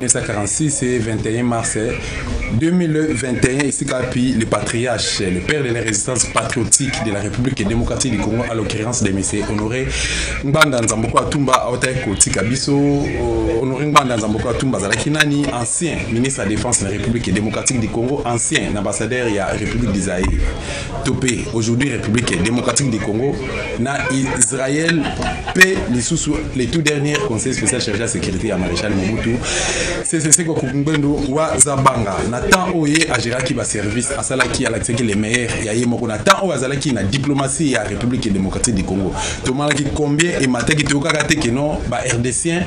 1946 et 21 mars 2021, ici Kapi, le patriarche, le père de la résistance patriotique de la République démocratique du Congo, à l'occurrence de M. Honoré Ngbanda Nzamboko Atumba, Honoré Ngbanda Nzamboko Atumba, Zalakinani, ancien ministre de la Défense de la République démocratique du Congo, ancien ambassadeur de la République d'Isaïe, Topé, aujourd'hui République démocratique du Congo, na Israël, paix, les tout derniers conseils spécial chargé de la sécurité à Maréchal Mobutu, c'est ce que Kumbendo wa Zabanga, Nathan Oye a géré qui va service à Salaki à l'accès les meilleurs, et à Yemoko Nathan Oye Zalaki na diplomatie à la République démocratique du Congo. Thomas qui combien et matin qui te okagate que non, ba RDCien,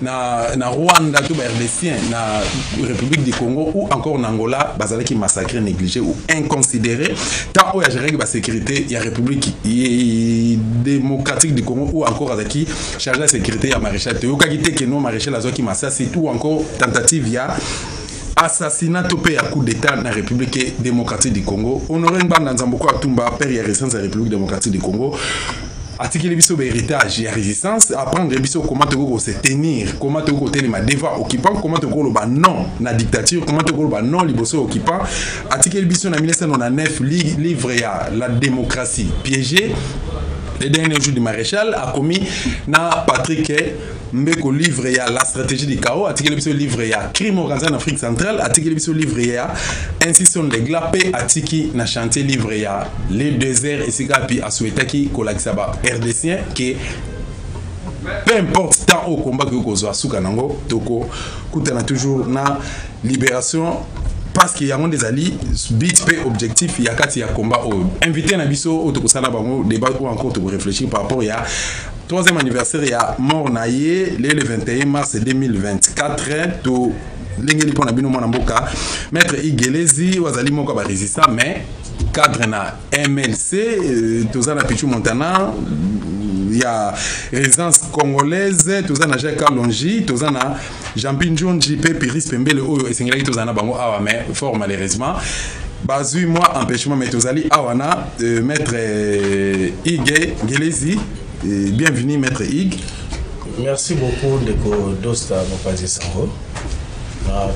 na Rwanda, tout ba RDCien, na République du Congo ou encore en Angola, Bazalaki massacré, négligé ou inconsidéré. Tant Oye a géré la sécurité, il y a République démocratique du Congo ou encore avec qui chargé de la sécurité à Maréchal. Tu okagate que non, Maréchal Azoki Massa, c'est tout encore tentative, il y a assassinat topé à coup d'état dans la République démocratique du Congo. Honoré Ngbanda Nzamboko Atumba, père et résistance de la République démocratique du Congo. Article biso héritage et résistance, apprendre biso comment se tenir, comment tenir devant occupant, comment non la dictature, comment non liboso occupant. Article biso na 1999 livre ya la démocratie piégée. Les derniers jours du maréchal a commis na Patrick Mbeko livre ya la stratégie du chaos, article biso livre ya crime organisé en Afrique centrale, article biso livre ya incision de glapé, article na chantier livre ya les déserts et sigapi a souhaité qui kolakisaba RDCien que peu importe tant au combat que vous avez souka nango toko kutana toujours na libération. Parce qu'il y a des alliés, but objectif, il y a quatre combat. Invité à Nabiso, au Tokosana Bango, débat ou encore pour réfléchir par rapport à troisième anniversaire, il y a mort naïe, le 21 mars 2024, tout l'ingénieur pour Nabino Monamboka, maître Igelezi, Wazali Moka résistant, mais cadre na MLC, Tozana Pichou Montana. Il y a résidence congolaise, Tozana Jacques Kalonji, Tozana Jean-Pinjon JP Piris Pembele, et Sengeli Tozana Bango Awa, mais fort malheureusement. Bazui, moi, empêchement, mais Tozali Awana, maître Ige Gelezi, bienvenue, maître Ig. Merci beaucoup, Ndeko Dosta Mopazi Sango.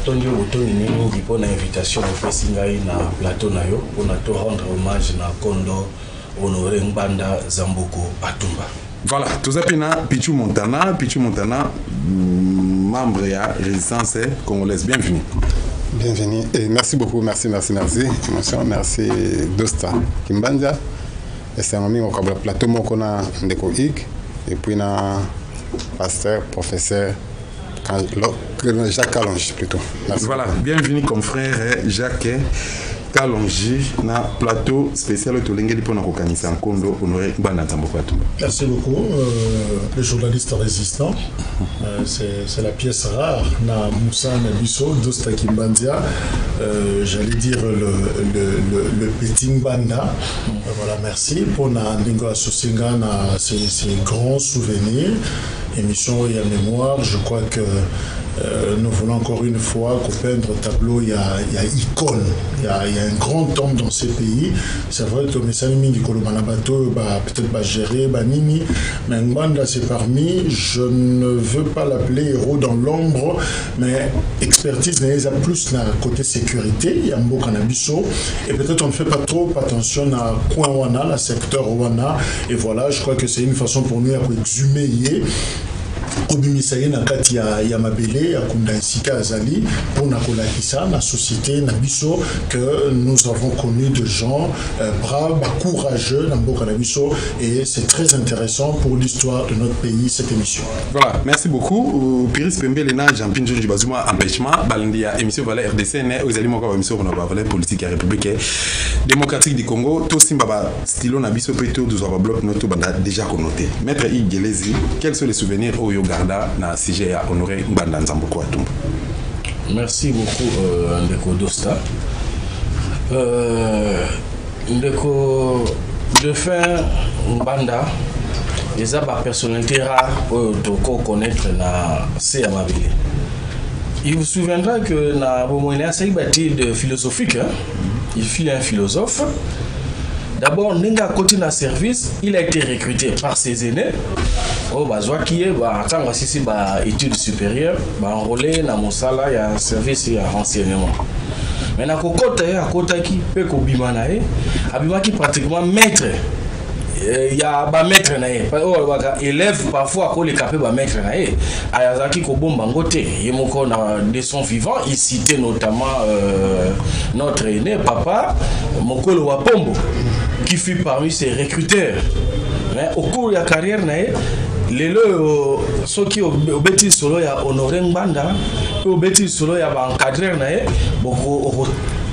Tondi Otoni pour l'invitation au Pessingaï na plateau Nayo, pour nous rendre hommage na Kondo Honoré Ngbanda Nzamboko Atumba. Voilà, tout ça Pichou Montana, membre de la résistance congolaise. Bienvenue. Bienvenue et merci beaucoup, merci Dosta Kimbanja. Et c'est un ami au plateau Mokona Ndeko Ig et puis na pasteur, professeur Jacques Kalonji plutôt. Merci. Voilà, bienvenue comme frère Jacques Kalonji na plateau spécial Tolengeli pour organiser un Kondo Honoré Ngbanda Nzamboko Atumba. Merci beaucoup, le journaliste résistant. C'est la pièce rare na Moussa Nabiso, Dosta Kimbandia, j'allais dire le petit Ngbanda. Voilà, merci pour na Ndingo Asosinga na ces grands souvenirs. Émission et à mémoire, je crois que nous voulons encore une fois peindre tableau, il y a icône, il y a un grand homme dans ces pays. C'est vrai que Messani du Kolomanabato peut-être géré, Nini, mais Ngbanda c'est parmi, je ne veux pas l'appeler héros dans l'ombre, mais expertise n'est plus na côté sécurité, il y a un beau cannabiso, et peut-être on ne fait pas trop attention à coin Wana, la secteur Wana, et voilà, je crois que c'est une façon pour nous à exhumer. Obimisaye na kati ya mabele ya kunda isika azali pour na kolakisa na société na biso que nous avons connu de gens braves, courageux na mboka na biso et c'est très intéressant pour l'histoire de notre pays cette émission. Voilà, merci beaucoup. Piris Pembele na Jean-Pinjon Bazuma empêchement balandia émission voilà RDC né aux aliments comme émission on va parler politique et république démocratique du Congo to simbaba stylo na biso peto nous avons bloc noto banda déjà connoté. Maître Igelezi, quels sont les souvenirs au Garda na sujet à Honoré Ngbanda Nzamboko Atumba. Merci beaucoup Ndeko Dosta. Ndeko de fin Ngbanda, les a ma personnalité rare pour connaître na CMABL. Il vous souviendra que na Bomouéna c'est de philosophique, hein? Il fut un philosophe. D'abord, Nenga côté na service, il a été recruté par ses aînés. oh bazwaki ye ntango asisi baétude supérieure baenrôle na mosala ya service ya renseignement. Mais na kokota ye akotaki mpe kobima na ye abimaki pratiquement maître. Il y a un maître naé, élève parfois à l'écapé un maître naé. Ayazaki Kobomba Ngote, Yemoko de son vivant, il citait notamment notre aîné papa Mokolo Wapombo, qui fut parmi ses recruteurs. Mais au cours de la carrière naé, les ceux qui ont bêtis solo ya honoré Mbanda, au bêtis solo ya encadré naé,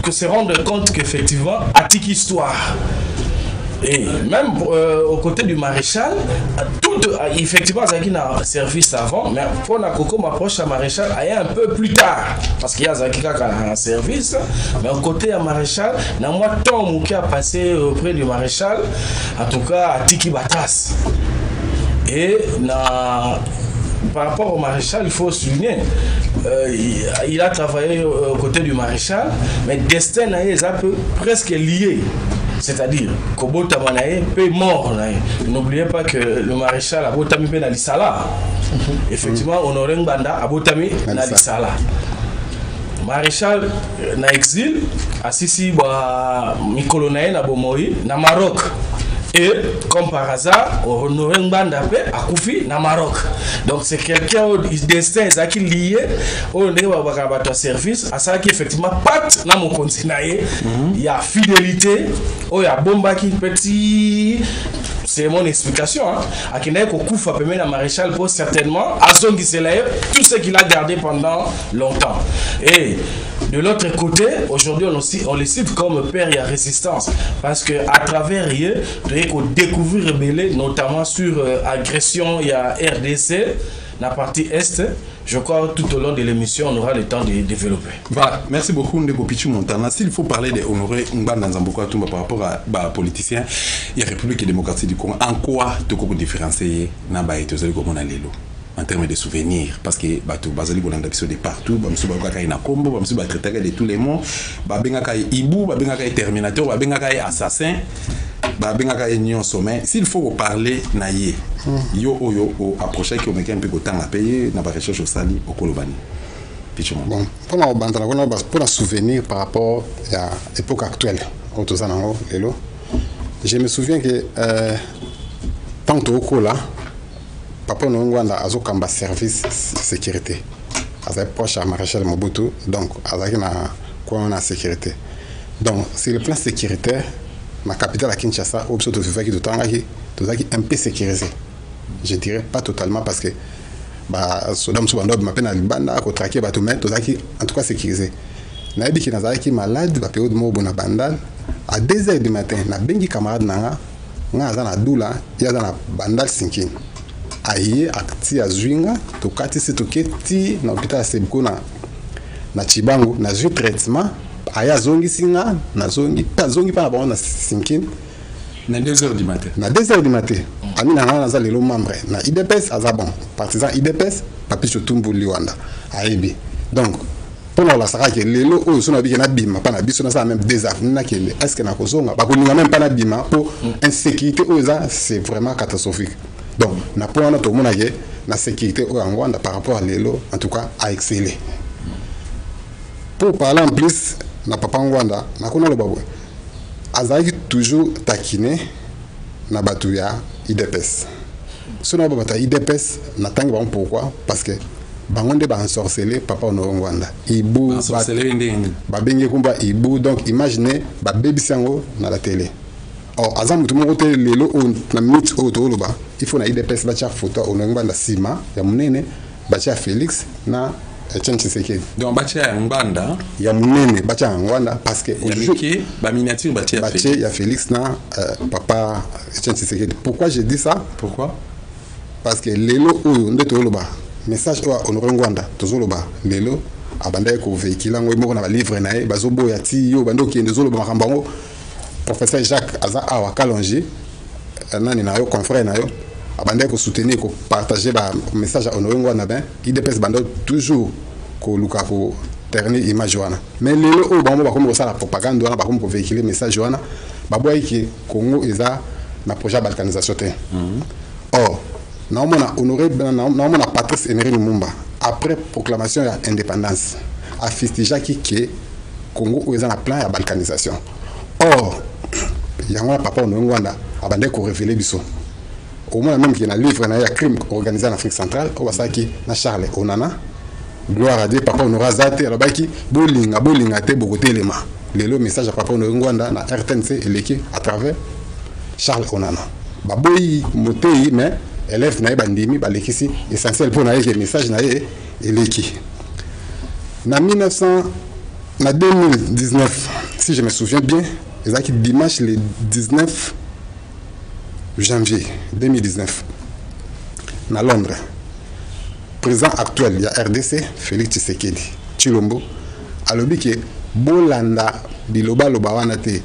que se rendre compte qu'effectivement attique histoire. Et même aux côtés du maréchal, effectivement, il y a un service avant, mais pour la Coco m'approche à maréchal, il y a un peu plus tard, parce qu'il y a un service, mais au côté du maréchal, il y a un temps qui a passé auprès du maréchal, en tout cas à Tiki Batas. Et par rapport au maréchal, il faut souligner, il a travaillé aux côtés du maréchal, mais le destin est presque lié. C'est-à-dire que Bota Manae peut mort. N'oubliez pas que le maréchal a Botami Penalisala. Effectivement, Honoré Mbanda a Botami Penalisala. Maréchal na exil, Assisi Mikolonae na Bomoi, na Maroc. Et comme par hasard, Honoré Mbanda a Koufi na Maroc. Donc c'est quelqu'un au destin qui lié au service à ça qui effectivement pas dans mon continent. Il y a fidélité, il y a bomba qui petit. C'est mon explication. À qui n'est qu'au coup fa permet la maréchal pour certainement à zone qui s'élève tout ce qu'il a gardé pendant longtemps. Et de l'autre côté, aujourd'hui on les cite comme père et résistance parce que à travers eux, on découvrir rebelle notamment sur agression il y a RDC la partie est. Je crois tout au long de l'émission, on aura le temps de développer. Voilà, merci beaucoup Ndeko Pichu Montana. S'il faut parler de Honoré Mbanda Nzamboka Tumba par rapport à politiciens, il y a République démocratique du Congo. En quoi tu peux différencier Naba et Tozali Komona Lelo en termes de souvenirs? Parce que Bato Bazali Bolanda de partout, Bamsu Babaka na Kombo, Bamsu Batretaka de tous les mots, Babengaka Ibu, Babengaka Terminateur, Babengaka Assassin. S'il faut parler naïe, yo approcher qui ont un peu de temps à payer, n'a pas recherche au sali au Kolobani. Bon, pour un souvenir par rapport à l'époque actuelle, je me souviens que tant au Kola, papa Nongwanda a un service sécurité. Avec proche à Maréchal Mobutu, donc avec la sécurité. Donc, sur le plan sécuritaire, ma capitale à Kinshasa, au besoin de faire qui un peu sécurisé. Je dirais pas totalement parce que Sodom Soubando m'appelle à Libanda, à traquer Batoumet, en tout cas sécurisé. Naïbi qui n'a qui malade, la période de na bandal, à 2h du matin, na bengi camarade nanga, nga na doula, il y a na bandal sinkin. Aïe, akti à Zwinga, to kati se toke ti na hôpital Sebko na Chibango, na zu traitement. Aya zongi singa na zongi pa zongi pa na sinkin na 2h du matin. Na 2h du matin. Ami na za lelo membre na IDPS azabon partisan IDPS papi chotumbu liwanda aibi. Donc pour la saka ke lelo o so na bi na bima pa na biso na ça même désaf na kele est-ce que na kozonga ba ko ninga même pas na bima pour insécurité o ça c'est vraiment catastrophique. Donc na pour na to mona ke na sécurité o angwanda par rapport à lelo en tout cas a excellé. Pour parler en plus na papa Ngwanda na kuna lobabwe azaki toujours taquiné na batuya IDPS so na bata IDPS na tangi ba pourquoi parce que bangonde ba ensorceler papa Ngwanda ibu ba bengi kumba ibu donc imaginez ba baby sango na la télé. Or azam tout mon côté lelo na minute o to loba il faut na IDPS ba cha photo Ngwanda sima ya munene ba cha Félix na donc Batia Mbanda ya munene Batia Ngwanda parce que aujourd'hui ba miniature Batia ya Félix na papa Etienne Tshisekedi. Pourquoi je dis ça? Pourquoi? Parce que lelo oyo ndeto loba message o Honoré Ngwanda tozoloba lelo abanda ko véhicule ngo moko na ba livre na e bazobo ya ti yo bando ki ndezoloba makambango professeur Jacques Aza awa Kalonji nani na yo confrère na yo abandé ko soutenir ko partager ba message à Honoré Ngwanda ben IDPS bando toujours ko luka ko ternir image wana mais lelo o bango ba komo la propagande wana ba komo ko véhiculer message wana ba boy ki Congo eza na projet balkanisation te. Or naomona honoré naomona Patrice Emery Lumumba après proclamation de l'indépendance a fustigé que Congo est en plan de balkanisation. Or il y a un papa au Rwanda a bandé ko révéler biso au moins même qu'il y a un livre na ya crime organisé en Afrique centrale au basaki na Charles Onana gloire à Dieu papa honora zate alobaki bolinga te bokotelema lelo message à papa au Rwanda na RTNC eleki à travers Charles Onana baboyi motei mais élève na bandimi balekisi essentiel pour na que message na eleki na 2019 si je me souviens bien exact dimanche le 19 janvier 2019 na Londres président actuel il y a RDC Félix Tshisekedi Tshilombo alobi ke bolanda biloba loba wana te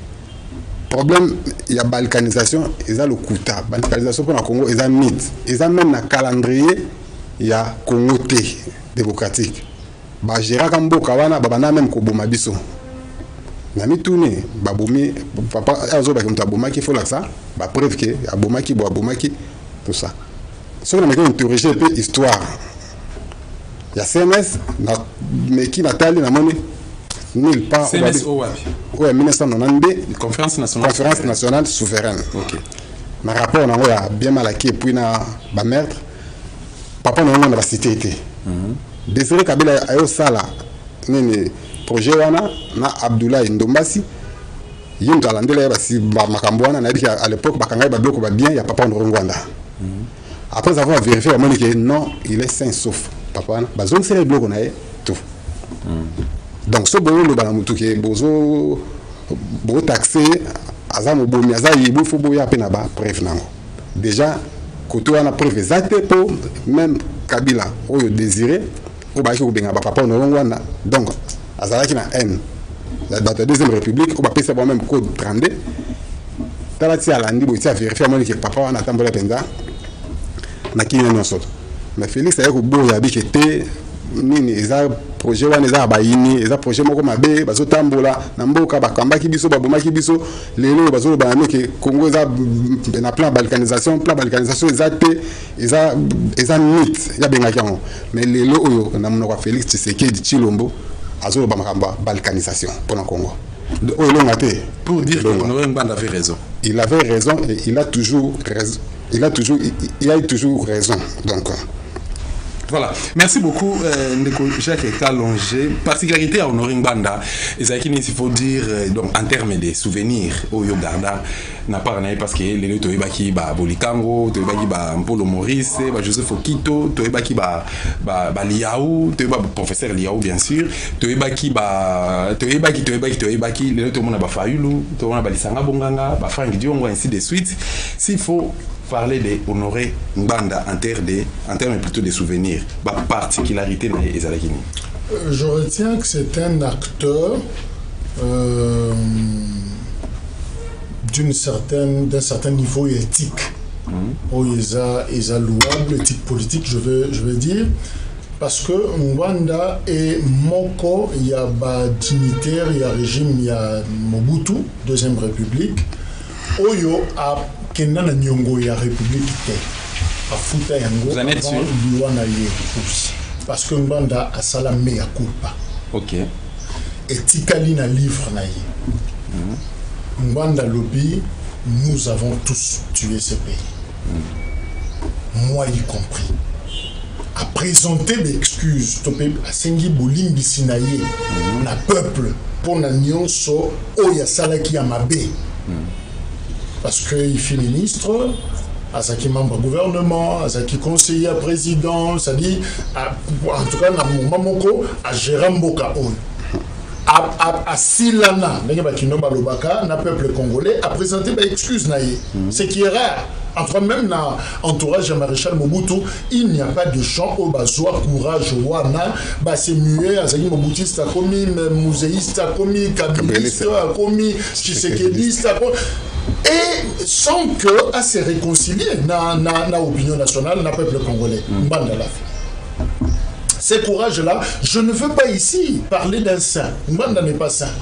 problème il y a balkanisation et ça le kuta balkanisation pour le Congo et ça mythe et ça même na calendrier il y a Congo démocratique ba gérer comme boka wana babana même ko boma biso na mitune babomi papa azo ba kimta boma ki faut là ça ba preuve que abomaki bo abomaki tout ça so on a interrogé un peu histoire il y a CNS na mais qui natali na moni nulle part CNS Owapi ouais 1992 conférence nationale souveraine. OK na rapport na ya bien malaki et puis na ba meurtre papa na ba cité été Désiré Kabila ayo sala nini projet wana na Abdoulaye Ndombasi yimto alandela basi makambo wana na bi à l'époque bakanga ba bloko ba bien ya papa na Rwanda. Après avoir vérifié la monnaie que non il est sain sauf papa na bazon c'est le bloko na tout. Donc ce bon le balamutu ke bozo bo taxé azamo bomi azayi bo fo bo ya pena ba preuve nango. Déjà côté wana preuve exacte pour même Kabila oyo Désiré au baki benga papa na Rwanda. Donc azalaki na haine la deuxième république au bapesa bon même code 32 talati alandi bo tia vérifier monnaie que papa wana tambola penza na kini nyonso. Mais Félix ayako boya bikete nini eza projet wana eza bayini eza projet moko mabe bazo tambola na mboka bakambaki biso babomaki biso lelo bazo banano ke Congo eza na plan balkanisation eza te eza mythe ya bengaki yango mais lelo oyo na monoko Félix Tshisekedi Tshilombo azo ba makamba balkanisation pour le Congo oyo longa te pour dire que Honoré Ngbanda avait raison. Il avait raison et il a toujours raison. Il a toujours raison. Donc voilà, merci beaucoup Ndeko Jacques Kalonge. Particularité à Honoré Ngbanda, il faut dire donc en termes de souvenirs au Yogarda n'a pas rien parce que les Toyebaki ba Bolikango, Toyebaki ba Mpolo Maurice, ba Joseph Okito, Toyebaki ba Liaou, Toyebaki professeur Liaou bien sûr, Toyebaki les tout le monde ba Fayulu, tout le monde ba Lisanga Bonganga, ba Frank Diongo ainsi de suite. S'il faut parler de Honoré Ngbanda en termes plutôt de souvenirs, la particularité de Ezalakini. Je retiens que c'est un acteur d'un certain niveau éthique. Il est louable, éthique politique, je veux dire, parce que Ngbanda est Moko, il y a dignitaire, il y a régime, il y a Mobutu, Deuxième République, Oyo a Kenana Nyongo ya République te afuta yango avant liwana ye parce que Ngbanda a salamé ya culpa. OK. Et tikali na livre na ye. Ngbanda lobi nous avons tous tué ce pays. Moi y compris. À présenter des excuses topé asengi bolimbi sinaye na peuple pour na nyonso oya salaki ya mabe. Parce qu'il fait ministre, Azaki membre gouvernement, Azaki conseiller à président, c'est-à-dire, en tout cas, dans mon mamoko, à Jéramboka, à Silana, na peuple congolais, à présenter des excuses. Ce qui est rare. Entre même dans l'entourage de Maréchal Mobutu, il n'y a pas de gens au bazoa, courage, wana, c'est muet, Azaki Mobutiste a commis, muséiste a commis, kabiliste a commis, Tshisekediste a commis. Et sans que à se réconcilier dans l'opinion nationale, dans le peuple congolais. Ngbanda l'a fait. Ce courage-là, je ne veux pas ici parler d'un saint. Ngbanda n'est pas saint.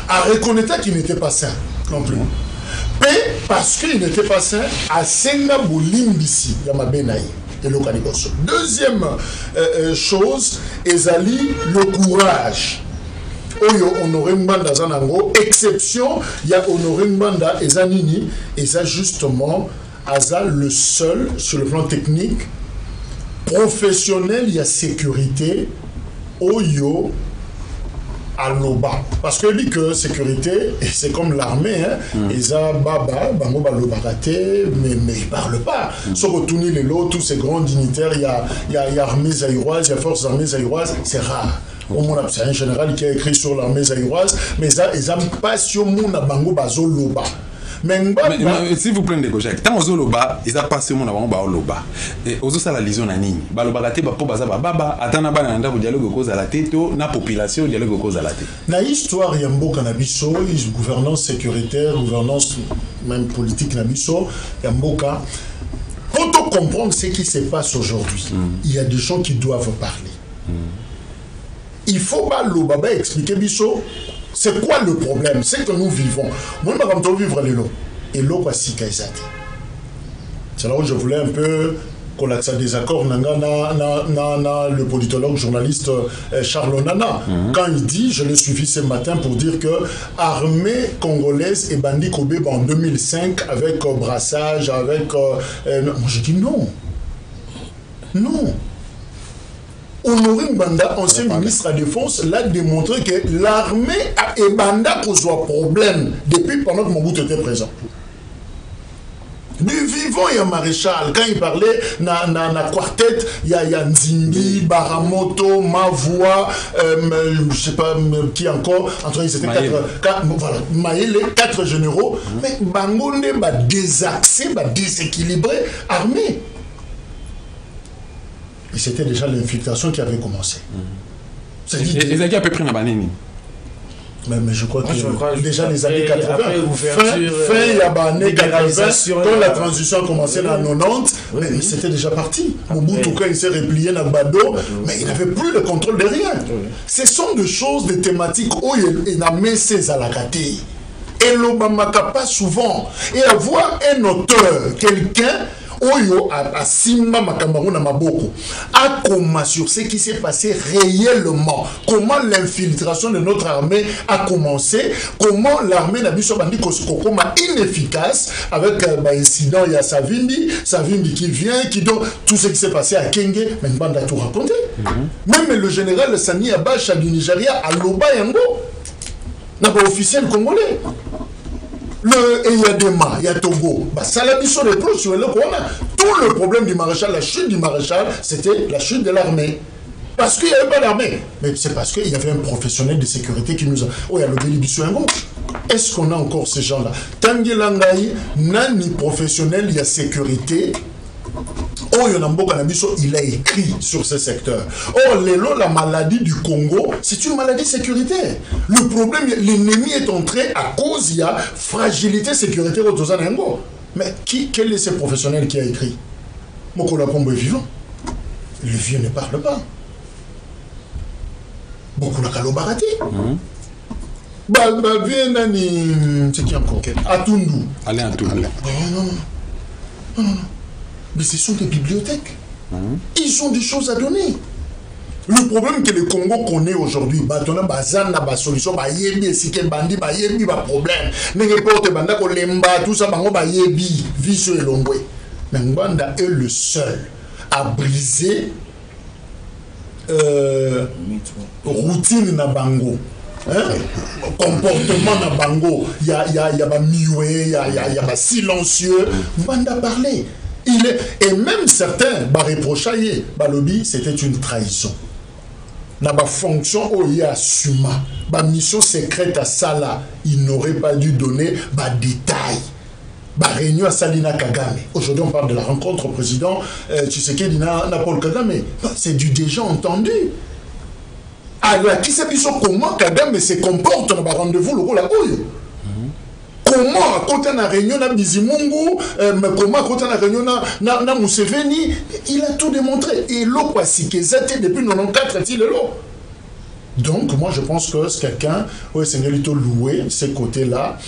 À reconnaître qu'il n'était pas saint non plus. Parce qu'il n'était pas sain, à Senga Bolimbisi, Yamabenaï. Deuxième chose, Ezali, le courage. Oyo Honoré Mbanda Zanango, exception, il y a Honoré Mbanda et Zanini, et ça justement, Aza le seul, sur le plan technique, professionnel, il y a sécurité, Oyo, Aloba. Parce que dit que sécurité, c'est comme l'armée, hein. Isa Baba, Bango Balobagate, mais ils ne parlent pas. Sauf que tous ces grands dignitaires, il y a armée zaïroise, il y a forces armées zaïroises, c'est rare. C'est un général qui a écrit sur l'armée zaïroise, mais ils n'ont pas sur mon Bango Bazo Loba. Mais s'il vous plaît, tant aux Loba, ils n'ont pas sur mon Bango Loba. Et aux autres, la liaison à Nini. Balobagate, Bapo Baza Baba, Atana Bananda, vous dialogue cause à la tête, la population, dialogue cause à la tête. Dans l'histoire, il y a un beau cannabiso, gouvernance sécuritaire, gouvernance même politique cannabiso, il y a un beau cas. Quand on comprend ce qui se passe aujourd'hui, il y a des gens qui doivent parler. Il faut pas le baba expliquer biso c'est quoi le problème, c'est que nous vivons. Moi je vais vivre les lots et l'eau quoi si kaisate. C'est là où je voulais un peu qu'on a des accords le politologue journaliste Charles Nana quand il dit, je l'ai suivi ce matin pour dire que armée congolaise et bandit Kobe en 2005 avec brassage avec moi je dis non. Honoré Mbanda, ancien ministre de la Défense, l'a démontré que l'armée a Ebanda cause un problème depuis pendant que Mobutu était présent. Du vivant, il y a Maréchal. Quand il parlait na quartet, il y a Nzimbi, Baramoto, Mavoua, je sais pas qui encore. Entre ils étaient voilà, Maïle, 4 généraux. Mais Bangonde va désaxer, va déséquilibrer l'armée. Et c'était déjà l'infiltration qui avait commencé. Et ça qui a à peu près dans Banini. Mais je crois que déjà les années 80, fin il y a les années 80, quand la transition a commencé dans les 90, mais c'était déjà parti. Mobutu, quand il s'est replié dans Bado, mais il n'avait plus le contrôle de rien. Ce sont des choses, des thématiques où il n'a mis ses alakatés. Et l'Obamaka pas souvent. Et avoir un auteur, quelqu'un, Oyo a Simba Makambaru na Maboko a commencé sur ce qui s'est passé réellement, comment l'infiltration de notre armée a commencé, comment l'armée n'a pas bandi comment inefficace avec incident il y a Savimbi qui vient qui donne tout ce qui s'est passé à Kenge, mais Mbanda a tout raconté. Même le général Sani Abacha du Nigeria à Loba Yango n'a pas officiel congolais. Il y a Dema, il y a Togo. Ça l'a dit sur les proches, sur le Kouana. Tout le problème du maréchal, la chute du maréchal, c'était la chute de l'armée. Parce qu'il n'y avait pas d'armée. Mais c'est parce qu'il y avait un professionnel de sécurité qui nous a... Oh, il y a le Bélibisso-Ngo. Est-ce qu'on a encore ces gens-là? Tanguy Langaï, Nani professionnel, il y a sécurité. Oh, il a écrit sur ce secteur. Or, la maladie du Congo, c'est une maladie sécuritaire. Le problème, l'ennemi est entré à cause il y a fragilité sécuritaire au Tozanengo. Mais quel est ce professionnel qui a écrit? Mokola Kombo est vivant. Le vieux ne parle pas. Beaucoup la Kalobarati. C'est qui encore? Atundu. Allez, Atundu. Non. Mais ce sont des bibliothèques. Ils ont des choses à donner. Le problème que le Congo connaît aujourd'hui, la solution, problème. Tout ça, mais Mbanda est le seul à briser routine na bango. Comportement na bango. Il y a pas muet, il y a silencieux. Mbanda parlait. Et même certains reprochaient, Balobi, c'était une trahison. Dans la fonction où il y a Suma, la mission secrète à Sala, il n'aurait pas dû donner des détails. La réunion à Salina Kagame. Aujourd'hui, on parle de la rencontre au président Tshisekedi na Paul Kagame. C'est du déjà entendu. Alors, qui sait comment Kagame se comporte dans le rendez-vous, le rôle à Oyo? Comment, quand on a réunion à Bizimungu, comment, quand on a réunion à Museveni, il a tout démontré. Et l'eau, quoi, si qu'est-ce depuis 94, il est l'eau. Donc, moi, je pense que c'est quelqu'un, oui, c'est loué, ces côtés-là.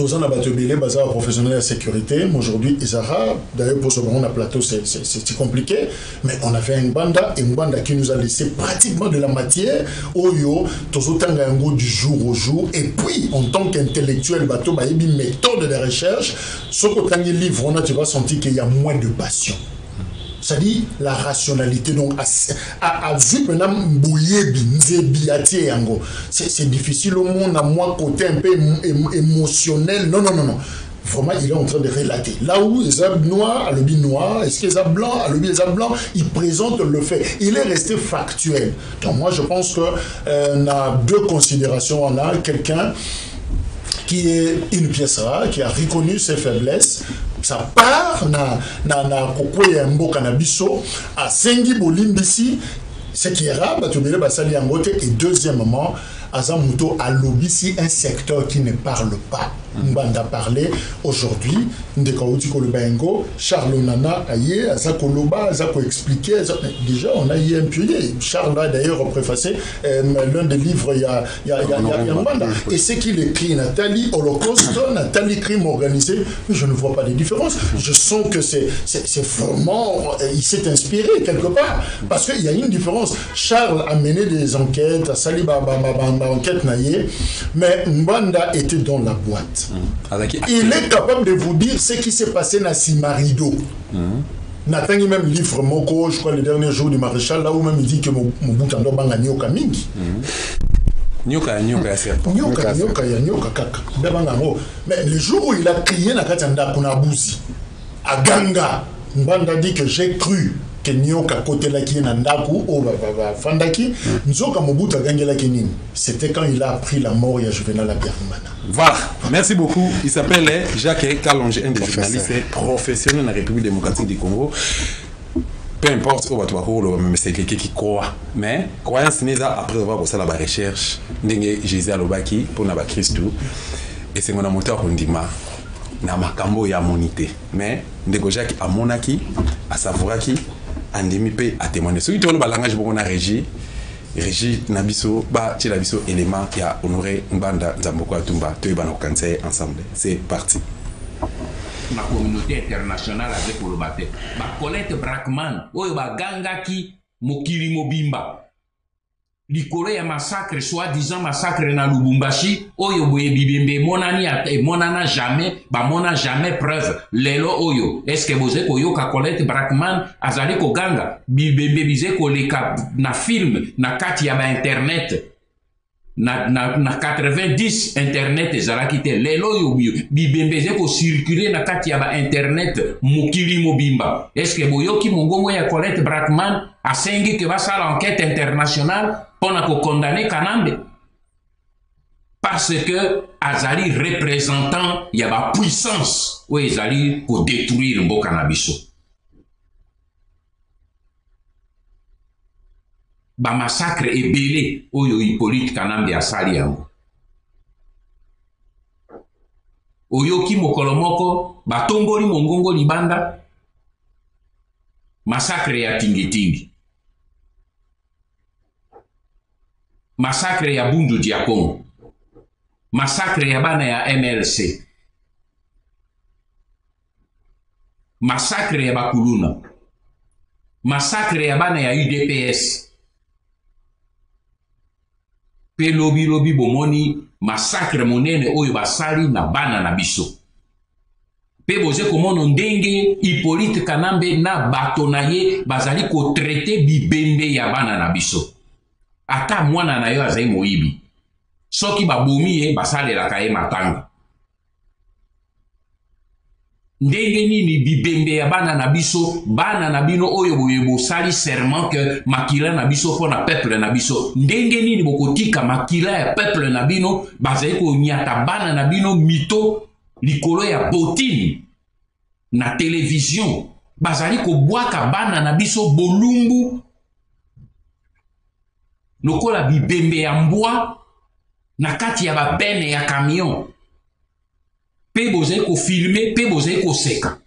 tous en abattoir bazar professionnel de sécurité. Aujourd'hui, Isara, d'ailleurs pour ce moment, on a plateau, c'est compliqué, mais on a fait une banda qui nous a laissé pratiquement de la matière. Oyo, tous autant un goût du jour au jour. Et puis, en tant qu'intellectuel, bateau, bah, il y a une méthode de recherche. Sauf que quand il livre, tu vas sentir qu'il y a moins de passion. C'est-à-dire la rationalité. Donc, à vu maintenant, c'est difficile au monde, à moi, côté un peu émotionnel. Non. Vraiment, il est en train de relater. Là où les hommes noirs, le noir, est-ce que les hommes blancs, les hommes blancs, il présente le fait. Il est resté factuel. Donc, moi, je pense qu'on a deux considérations. On a quelqu'un qui est une pièce rare, qui a reconnu ses faiblesses. Ça part na kokoya mboka na biso à Sengi Bolimbisi, ce qui est rare, et deuxièmement, Azamuto a lobby un secteur qui ne parle pas. Mbanda parlé aujourd'hui, Charles Nana aye, Azakoloba, Azako expliqué. Déjà, on a eu un pionnier. Charles a d'ailleurs préfacé l'un des livres, il y a Mbanda. Et ce qu'il écrit, Nathalie Holocauste, Nathalie Crime organisé, je ne vois pas de différence. Je sens que c'est vraiment, il s'est inspiré quelque part. Parce qu'il y a une différence. Charles a mené des enquêtes, à Saliba enquête naïe, mais Mbanda était dans la boîte. Il est capable de vous dire ce qui s'est passé dans Simarido. Nathan même livre Moko, je crois, le dernier jour du maréchal, là où même il dit que mon boutando banga nyoka mingi. Nyoka, mais le jour où il a crié na katanda kunabuzi, à Ganga, Mbanda dit que j'ai cru que nyoka côté la qui na ndaku o fandaki nzoka mobutu agangela kenini. C'était quand il a appris la mort ya Juvenal Habyarimana. Voilà, merci beaucoup. Il s'appelle Jacques Kalonge, un des journalistes professionnels de la République démocratique du Congo. Peu importe où va mais c'est quelqu'un qui croit. Mais croyance n'est après avoir posé la recherche, ndenge Jésus alobaki pour na ba Christou et c'est mon moteur ondima na makambo ya monité. Mais ndeko Jacques amonaki, a savouraki, andemi pe a témoigner. Celui qui a le langage beaucoup na régie Nabiso, ba Chilabiso élément qui a honoré Mbanda Nzamboko Atumba, Toyibano Kansei ensemble. C'est parti. Ma communauté internationale avec le bâté. Ba Colette Brackman, oyo ba gangaki mokili mobimba. Likolo ya massacre, soi-disant massacre na Lubumbashi, oyo boye bibembe monana jamais, ba mona jamais preuve. Lelo oyo, est-ce que vous êtes oyo ka Colette Brackman azali ko ganga, bibembe bize ko leka na film, na kati ya ba internet, na 90 internet ezalaki te. Lelo oyo bibembe ze ko circuler na kati ya ba internet mokili mobimba. Est-ce que boyo ki mongongo ya Colette Brackman asengi ke basala enquête internationale pour condamner Kanambe parce que Azali représentant il y a la puissance où Azali pour détruire le Canabiso. Ba massacre est belé où Hippolyte Kanambe a sali yango. Oyoki mokolomoko ba tomboli mongongo libanda massacre ya tingi. Massacre ya Bundu Diakon. Massacre ya bana ya MLC. Massacre ya Bakuluna. Massacre ya bana ya UDPS. Pe lobi bomoni massacre monene oyo basali na bana na biso. Pe boze komono ndenge Hippolyte Kanambe na bato na ye bazali ko traiter bibembe ya bana na biso. Ata mwana na yo azai moibi. Soki babomi ye basale la kaye matanga. Ndenge nini bibembe ya bana na biso, bana na bino oyo boyebo sali serment que makila na biso po na peuple na biso. Ndenge nini bokotika makila ya peuple na bino, bazai ko nyata bana na bino mito likolo ya botini na télévision. Bazali ko bwaka bana na biso bolumbu. Lokola bibembe ya mbwa na kati ya ba bene ya camion. Pe bozai ko filmer, pe bozai ko seka.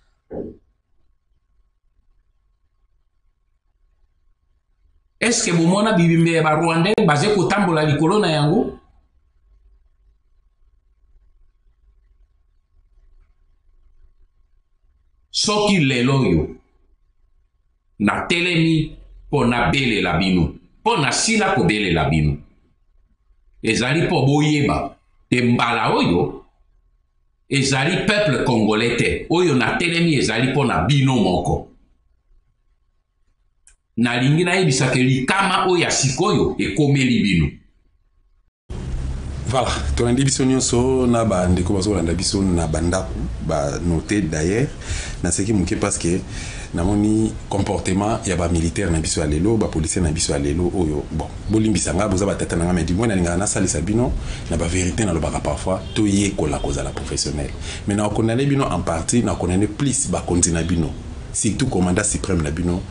Est-ce que bomona bibembe ya ba Rwandais bazai ko tambola likolo na yango? soki lelo yo na telemi po na bele la bino po na sila ko bele la bino ezali po boyeba te mbala oyo ezali peuple congolais te oyo na telemi ezali po na bino moko na lingi na yebisa ke likama oyo sikoyo ekomeli bino. Voilà, tolandi biso nyonso na ba ndeko bazolanda biso na bandaku ba noter d'ailleurs na seki muke parce que namoni comportement ya ba militaire na biso alelo ba policier na biso alelo oyo bon bolimbisa nga boza batata na nga mais du moins na linga na salisa bino na ba vérité na lobaka parfois to ye kola kozala professionnel mais na condamner bino en partie na condamner plus ba kontina bino surtout commandant suprême na bino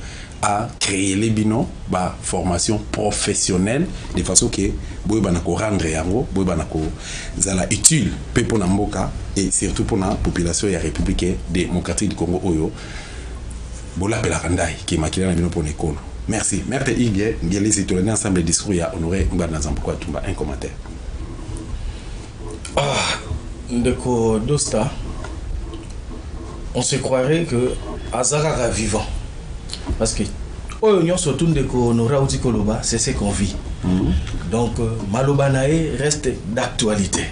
à créer les bino ba formation professionnelle de façon que boy banako rendre yango boy banako zala utile pe pour na mboka et surtout pour la population ya République démocratique du Congo oyo bola pela kandai qui makila na bino pour l'école. Merci Merte Igye ngeli si tolani ensemble le discours ya honoré Ngana Nzambukwa Tumba. Un commentaire. Ndeko Dosta, on se croirait que Azara est vivant. Parce que Oyo surtout Ndeko Honoré Outi Koloba, c'est ce qu'on vit. Donc Maloba Nae reste d'actualité.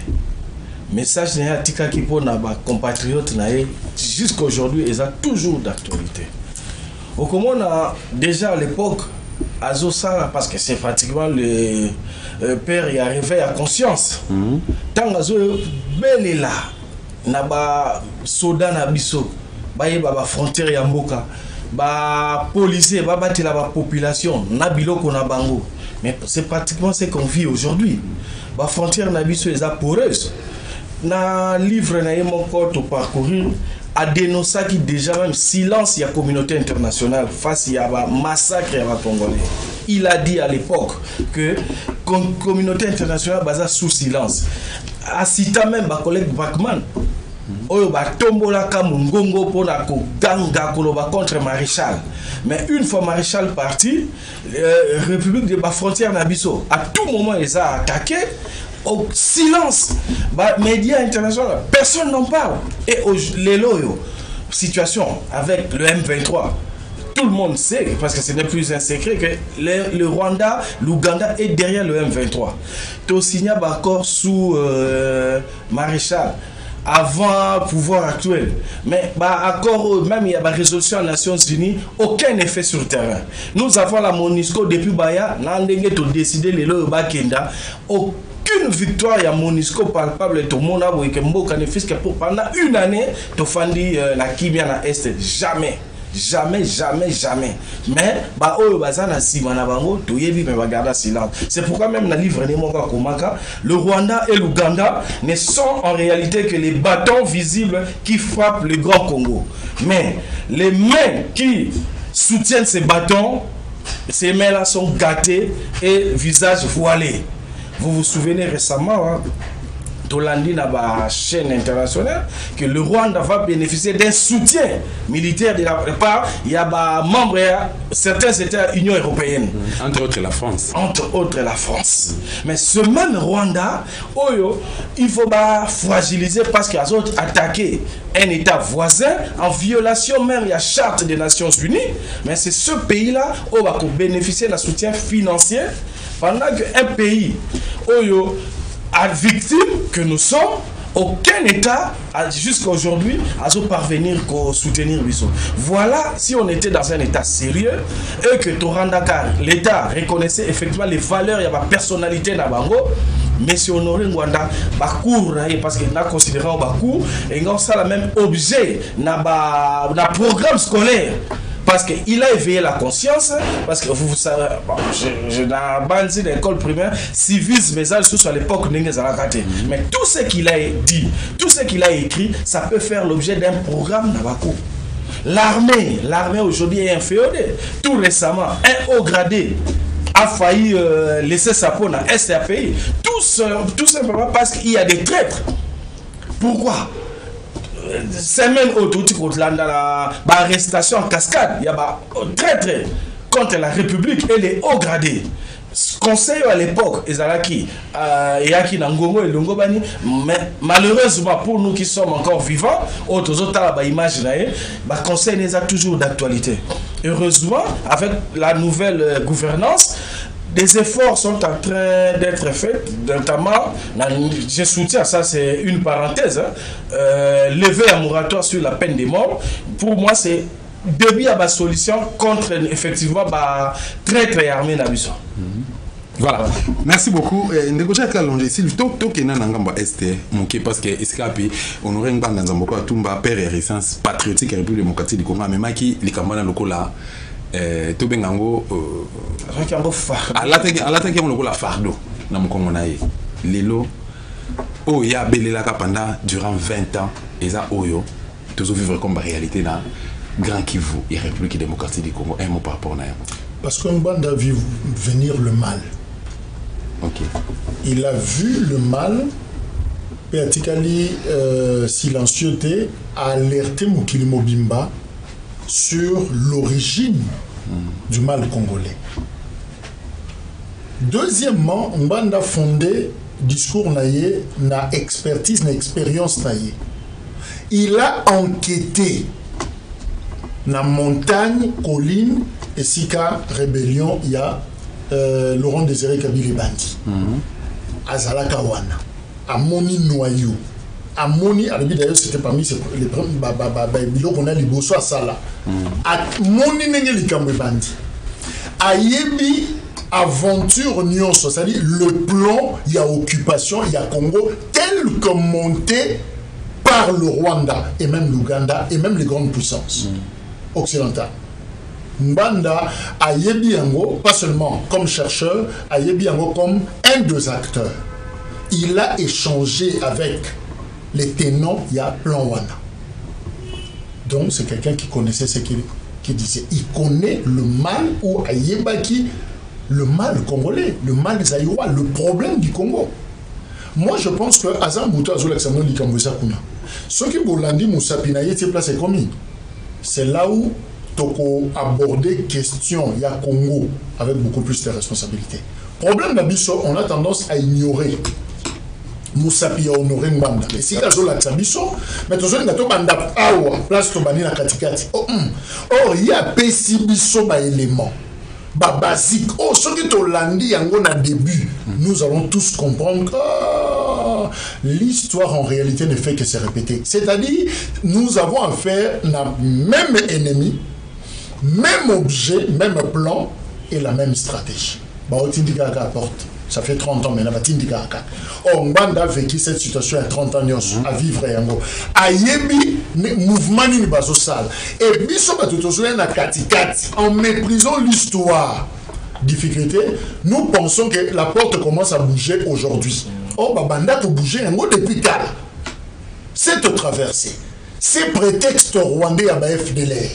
Message n'est tika kipo na ba compatriotes nae jusqu'à aujourd'hui ils ont toujours d'actualité. Au comment on a déjà à l'époque Azosa parce que c'est pratiquement le père y arrivé à conscience. Tant Azo belle là na ba soda na biso ba ba frontière ya mboka ba policier ba battre la population na biloko na bango. Mais c'est pratiquement ce qu'on vit aujourd'hui. La frontière nabiso est poreuse. Na livre na mon corps au parcourir a dénoncé qui déjà même silence il y a communauté internationale face à un massacre à Congolais. Il a dit à l'époque que communauté internationale basée sous silence. A cité même ma collègue Bachmann. Oyo ba tombola ka mungongo pona ko ganga koloba contre Maréchal. Mais une fois Maréchal parti, République de la frontière nabiso à tout moment ils ont attaqué au silence. Bah, médias internationaux, personne n'en parle. Et les loyaux, situation avec le M23, tout le monde sait, parce que ce n'est plus un secret, que le Rwanda, l'Ouganda est derrière le M23. Tosigna Bakor sous Maréchal. Avant le pouvoir actuel. Mais bah, accord, même il y a une résolution des Nations Unies, aucun effet sur le terrain. Nous avons la MONUSCO depuis Baya, nous avons décidé les lois Bakenda. Aucune victoire il y a MONUSCO palpable tout le monde a vu que Mboka ne fait que pour pendant une année, tu fais la Kimia na Est. Jamais. Jamais, jamais, jamais. Mais, bah, oh, bah, ça n'a si manabango, tout y est, mais regarde silence. C'est pourquoi même dans le livre Nemonga Komaka, le Rwanda et l'Ouganda ne sont en réalité que les bâtons visibles qui frappent le Grand Congo. Mais les mains qui soutiennent ces bâtons, ces mains-là sont gâtées et visage voilé. Vous vous souvenez récemment, hein, Tolandi na ba chaîne internationale que le Rwanda va bénéficier d'un soutien militaire de la part il y a ba membres certains étaient Union européenne entre autres la France mais ce même Rwanda oyo il faut ba fragiliser parce qu'ils ont attaqué un état voisin en violation même de la charte des Nations Unies mais c'est ce pays là où va bénéficier d'un soutien financier pendant qu'un pays oyo à victime que nous sommes, aucun État jusqu'à aujourd'hui a parvenir à soutenir Bissot. Voilà si on était dans un État sérieux et que Torandaka, l'État reconnaissait effectivement les valeurs et la personnalité de Bango. Mais si on aurait Bakour, parce qu'il a considéré Bakour, et on a le même objet dans le programme scolaire. Parce qu'il a éveillé la conscience, parce que vous savez, bon, je n'ai pas dit l'école primaire, civisme, mais ça, à l'époque, mais tout ce qu'il a dit, tout ce qu'il a écrit, ça peut faire l'objet d'un programme Nabako. L'armée aujourd'hui est inféodée. Tout récemment, un haut gradé a failli laisser sa peau dans SRPI. Tout simplement parce qu'il y a des traîtres. Pourquoi? Semaine autour de l'arrestation en cascade, il y a très contre la République et les hauts gradés. conseil à l'époque ezalaki yaki na ngongo elongo bani, mais malheureusement pour nous qui sommes encore vivants autres ba image na ba conseil n'est toujours d'actualité. Heureusement avec la nouvelle gouvernance, des efforts sont en train d'être faits, notamment, je soutiens, ça c'est une parenthèse, lever un moratoire sur la peine de mort. Pour moi, c'est début à la solution contre effectivement traître et armée d'Abisson. Voilà, merci beaucoup. Négocier avec la longue, si le taux qui est dans l'angamba est manqué parce que escapé, on aurait une bande dans un beaucoup à Tumba, père et résistance patriotique et république démocratique du Congo, mais qui les campagnes locaux là. To bengango alata ke moloko la fardo na mokongo na ye lelo o ya belelaka pendant durant 20 ans eza oyo toujours vivre comme réalité na Grand Kivu et République démocratique du Congo. Un mot par rapport à ça. Parce qu'un bande a vu venir le mal. Ok. Il a vu le mal. Péatikali silencieuté a alerté Mukili Mobimba sur l'origine du mal congolais. Deuxièmement, Mbanda a fondé discours naïe, na expertise, na expérience naïe. Il a enquêté na montagne, colline, et sika rébellion, il y a Laurent Désiré Kabila Bandi. Azala Kawana, Amoni Noyou. Amoni, d'ailleurs c'était parmi les premiers biloko qu'on a les bosso à Sala. Amoni nenge likambe bandi. Ayebi aventure nyonso, c'est-à-dire le plan, il y a occupation, il y a Congo tel que monté par le Rwanda et même l'Ouganda et même les grandes puissances occidentales. Mbanda ayebi yango pas seulement comme chercheur, ayebi yango comme un des acteurs. Il a échangé avec les tenants, il y a plan Wana. Donc c'est quelqu'un qui connaissait ce qu'il disait. Il connaît le mal ou Ayebaki, le mal congolais, le mal zaïrois, le problème du Congo. Moi je pense que Azam Bouta Azolaksamon Likambosa Kuna. Ce qui Bolandi Moussapina était placé comme c'est là où Toko aborder question, il y a Congo avec beaucoup plus de responsabilités. Problème d'Abisso, on a tendance à ignorer. Moussapi a honoré Mbanda. Et si tu as Bisso, mais tu as dit Banda Awa, place Tobani na Katikati. Or, il y a PC Bisso ba élément. Ba basique. Oh, ce qui te landi yango na début, nous allons tous comprendre que l'histoire en réalité ne fait que se répéter. C'est-à-dire, nous avons affaire à même ennemi, même objet, même plan et la même stratégie. Bah, ça fait 30 ans maintenant. On a vécu cette situation à 30 ans à vivre Ayebi, mouvement ni basosal. Et biso na katikati en méprisant l'histoire. Difficulté, nous pensons que la porte commence à bouger aujourd'hui. Oh, banda pour bouger depuis Kala. Cette traversée, ces prétextes rwandais à FDLR.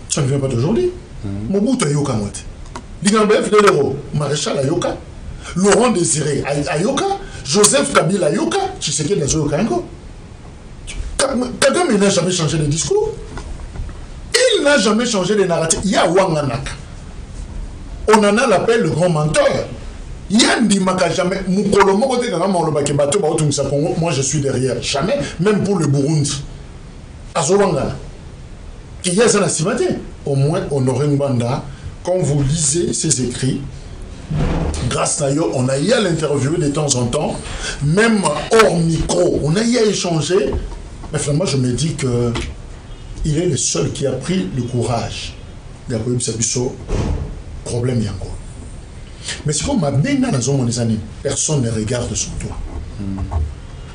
Ça ne vient pas d'aujourd'hui. Mobutu Ayoka Mote. L'Igambef de l'Euro, Maréchal Ayoka. Laurent Désiré Ayoka. Joseph Kabila Ayoka. Tshisekedi Ayoka Yango. Kagame n'a jamais changé de discours. Il n'a jamais changé de narratif. Il y a Wanganaka. On en a l'appel le grand menteur. Yandi Maka jamais. Moi je suis derrière. Jamais. Même pour le Burundi. Azowangana. Il y a ça au moins Honoré Mbanda, quand vous lisez ses écrits, grâce à eux, on a eu à l'interviewer de temps en temps, même hors micro, on a eu à échanger. Mais finalement, je me dis que il est le seul qui a pris le courage d'appuyer Sabiso problème yango. Mais si on m'a bien dans les années, personne ne regarde sur toi.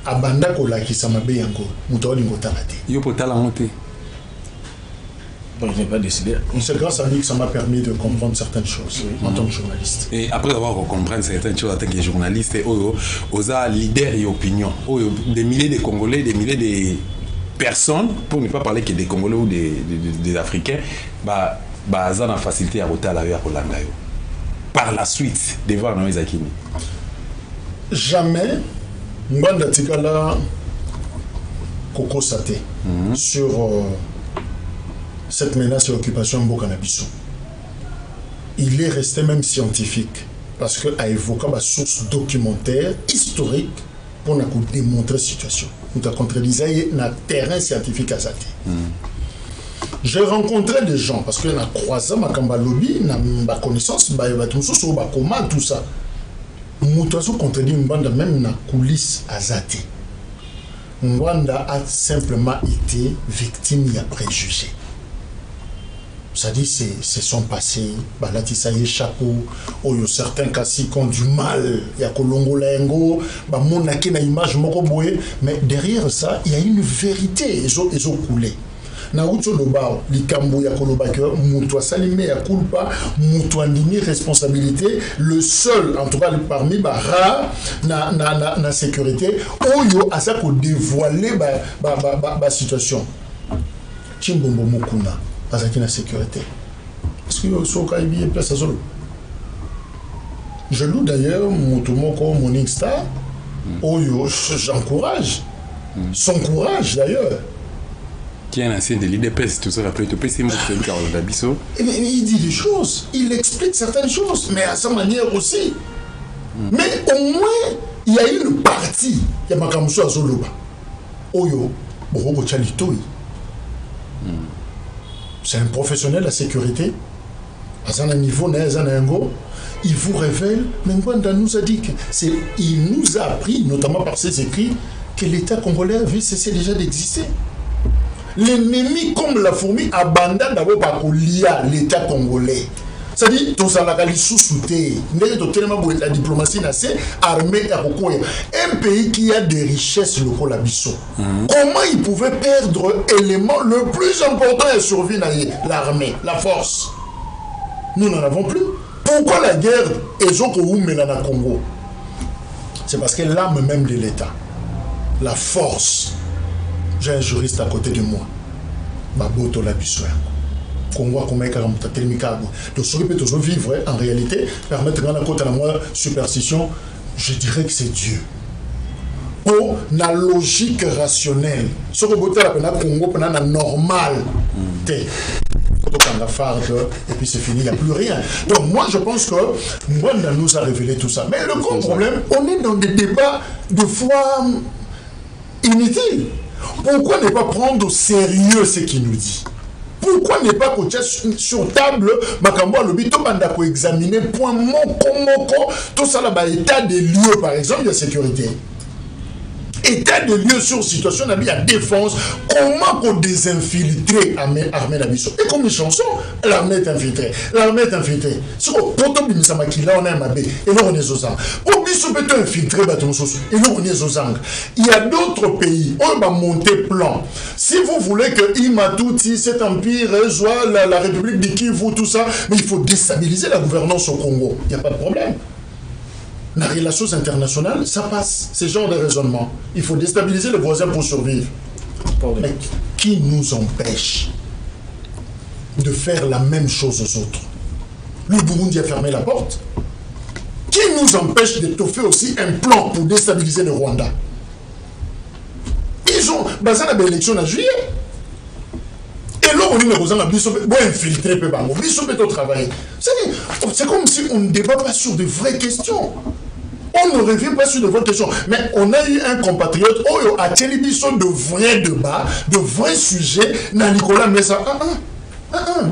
Abanda kola qui ça m'a bien yango, mutoli ngotalate. Yo potala monter. Bon, je n'ai pas décidé. C'est grâce à lui que ça m'a permis de comprendre certaines choses en tant que journaliste. Et après avoir compris certaines choses en tant que journaliste, aux leaders et opinions, des milliers de Congolais, des milliers de personnes, pour ne pas parler que des Congolais ou des Africains, ça a facilité à voter à la rue à Rolanda. Par la suite, devant Noé Zakini. Jamais, Mbanda Tikala Koko Sate sur cette menace et occupation Mbokanabiso. il est resté même scientifique. Parce qu'il a évoqué ma source documentaire, historique, pour nous démontrer la situation. Nous avons contredisé un terrain scientifique à Zati. J'ai rencontré des gens, parce que j'ai croisé ma lobby, ma connaissance, tout ça. Nous avons contredit une bande même dans la coulisse à Zati. Mwanda a simplement été victime de préjugés. C'est-à-dire, c'est son passé, balatisa y chapeau, ou y certains cas qui ont du mal, il y a Kolongo Lengo, mon na image mokoboé, mais derrière ça, il y a une vérité, ils ont coulé. Na uto lobao, likambo ya kolobake, moutoua salimé ya culpa, moutoua ndimi responsabilité, le seul, en tout cas parmi rare, na sécurité, oyo a ça pour dévoiler ba situation. Chimbombo mokuna. Parce la sécurité. Parce que je loue d'ailleurs mon Insta. J'encourage. Son courage d'ailleurs. Qui est un ancien de l'IDPS, tout ça, rappelez, tout c'est il dit des choses. Il explique certaines choses, mais à sa manière aussi. Mais au moins, il y a une partie. Il y a Makamuso Azoloba. Oyo, Borobo Chalitoui. C'est un professionnel de la sécurité. À un niveau, il vous révèle, mais Mwanda nous a dit il nous a appris, notamment par ses écrits, que l'État congolais avait cessé déjà d'exister. L'ennemi, comme la fourmi, abandonne d'abord par l'État congolais. C'est-à-dire, tout ça, la sous-souté, la diplomatie armée un pays qui a des richesses locales à Bissau. Comment il pouvait perdre l'élément le plus important et survie l'armée, la force? Nous n'en avons plus. Pourquoi la guerre est au Congo? C'est parce que l'âme même de l'État, la force, j'ai un juriste à côté de moi, Baboto la Bissau. Congo comme donc ce qui peut toujours vivre en réalité permettre de rendre compte à la moi superstition, je dirais que c'est Dieu. Pour la logique rationnelle, ce que vous avez la Congo pendant la normale, et puis c'est fini, il n'y a plus rien. Donc moi je pense que Mwanda nous a révélé tout ça. Mais le grand problème, on est dans des débats de foi inutiles. Pourquoi ne pas prendre au sérieux ce qu'il nous dit? Pourquoi ne pas coacher sur table Makambo Lobito Banda pour examiner point moko tout ça là état des lieux par exemple de sécurité. État de lieu sur situation de la défense, comment qu'on désinfiltrer l'armée d'Abisso. Et comme une chanson, l'armée est infiltrée. L'armée est infiltrée. C'est quoi? Pour tout le monde, on a Mabé, et là on est aux angles. Pour Bissou peut infiltrer, et là on est aux angles. Il y a d'autres pays, on va monter plan. Si vous voulez que Imatouti, cet empire, soit la République de Kivu, tout ça, mais il faut déstabiliser la gouvernance au Congo. Il n'y a pas de problème. Les relations internationales, ça passe, ce genre de raisonnement. Il faut déstabiliser les voisins pour survivre. Mais qui nous empêche de faire la même chose aux autres? Le Burundi a fermé la porte. Qui nous empêche d'étoffer aussi un plan pour déstabiliser le Rwanda? Ils ont basé la élection en juillet. Et là, on est dans un Bissau, on infiltrer Bissau peut travailler. C'est comme si on ne débat pas sur de vraies questions. On ne revient pas sur de vraies questions. Mais on a eu un compatriote, oh, a tenu Bissau de vrais débats, de vrais sujets. Na Nicolas Messa,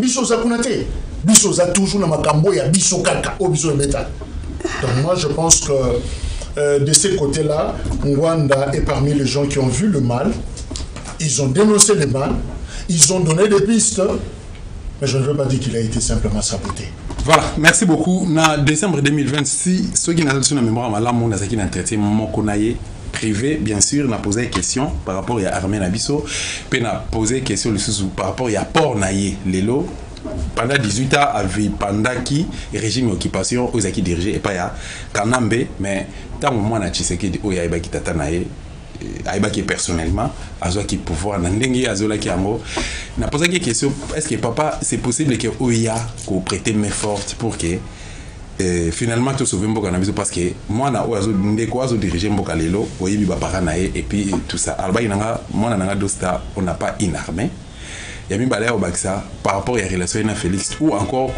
Bissau Zakunate. Bissau Za toujours dans ma cambo, il y a Bissau Kaka, au Bissau Métal. Donc moi, je pense que de ces côtés-là, Mwanda est parmi les gens qui ont vu le mal. Ils ont dénoncé le mal. Ils ont donné des pistes, mais je ne veux pas dire qu'il a été simplement saboté. Voilà, merci beaucoup. En décembre 2026, ceux qui n'ont pas la mémoire, on a traité mon konaye privé, bien sûr, on a posé des questions par rapport à l'armée Nabiso, puis on a posé des questions par rapport à Port Naye, Lelo. Pendant 18 ans, avec Pandaki, régime d'occupation, aux acquis dirigés, et pas à Kanambe, mais tant au moins, on a Tshisekedi, où il y a Ibaki Tatanaye. Aïbaki personnellement, Azoa qui pouvoir, Nandengi, Azola qui amo. N'a posé une question, est-ce que papa, c'est possible que Oya qu'on prête main forte pour que finalement tout sauver Mboka Nabiso parce que moi na Oazo ndeko Azo diriger Mboka Lelo, Oyebi Baparanae et puis tout ça. Alba inanga, moi nanga dosta, on n'a pas une armée. ya mibale au bakisa par rapport à relation na Félix ou encore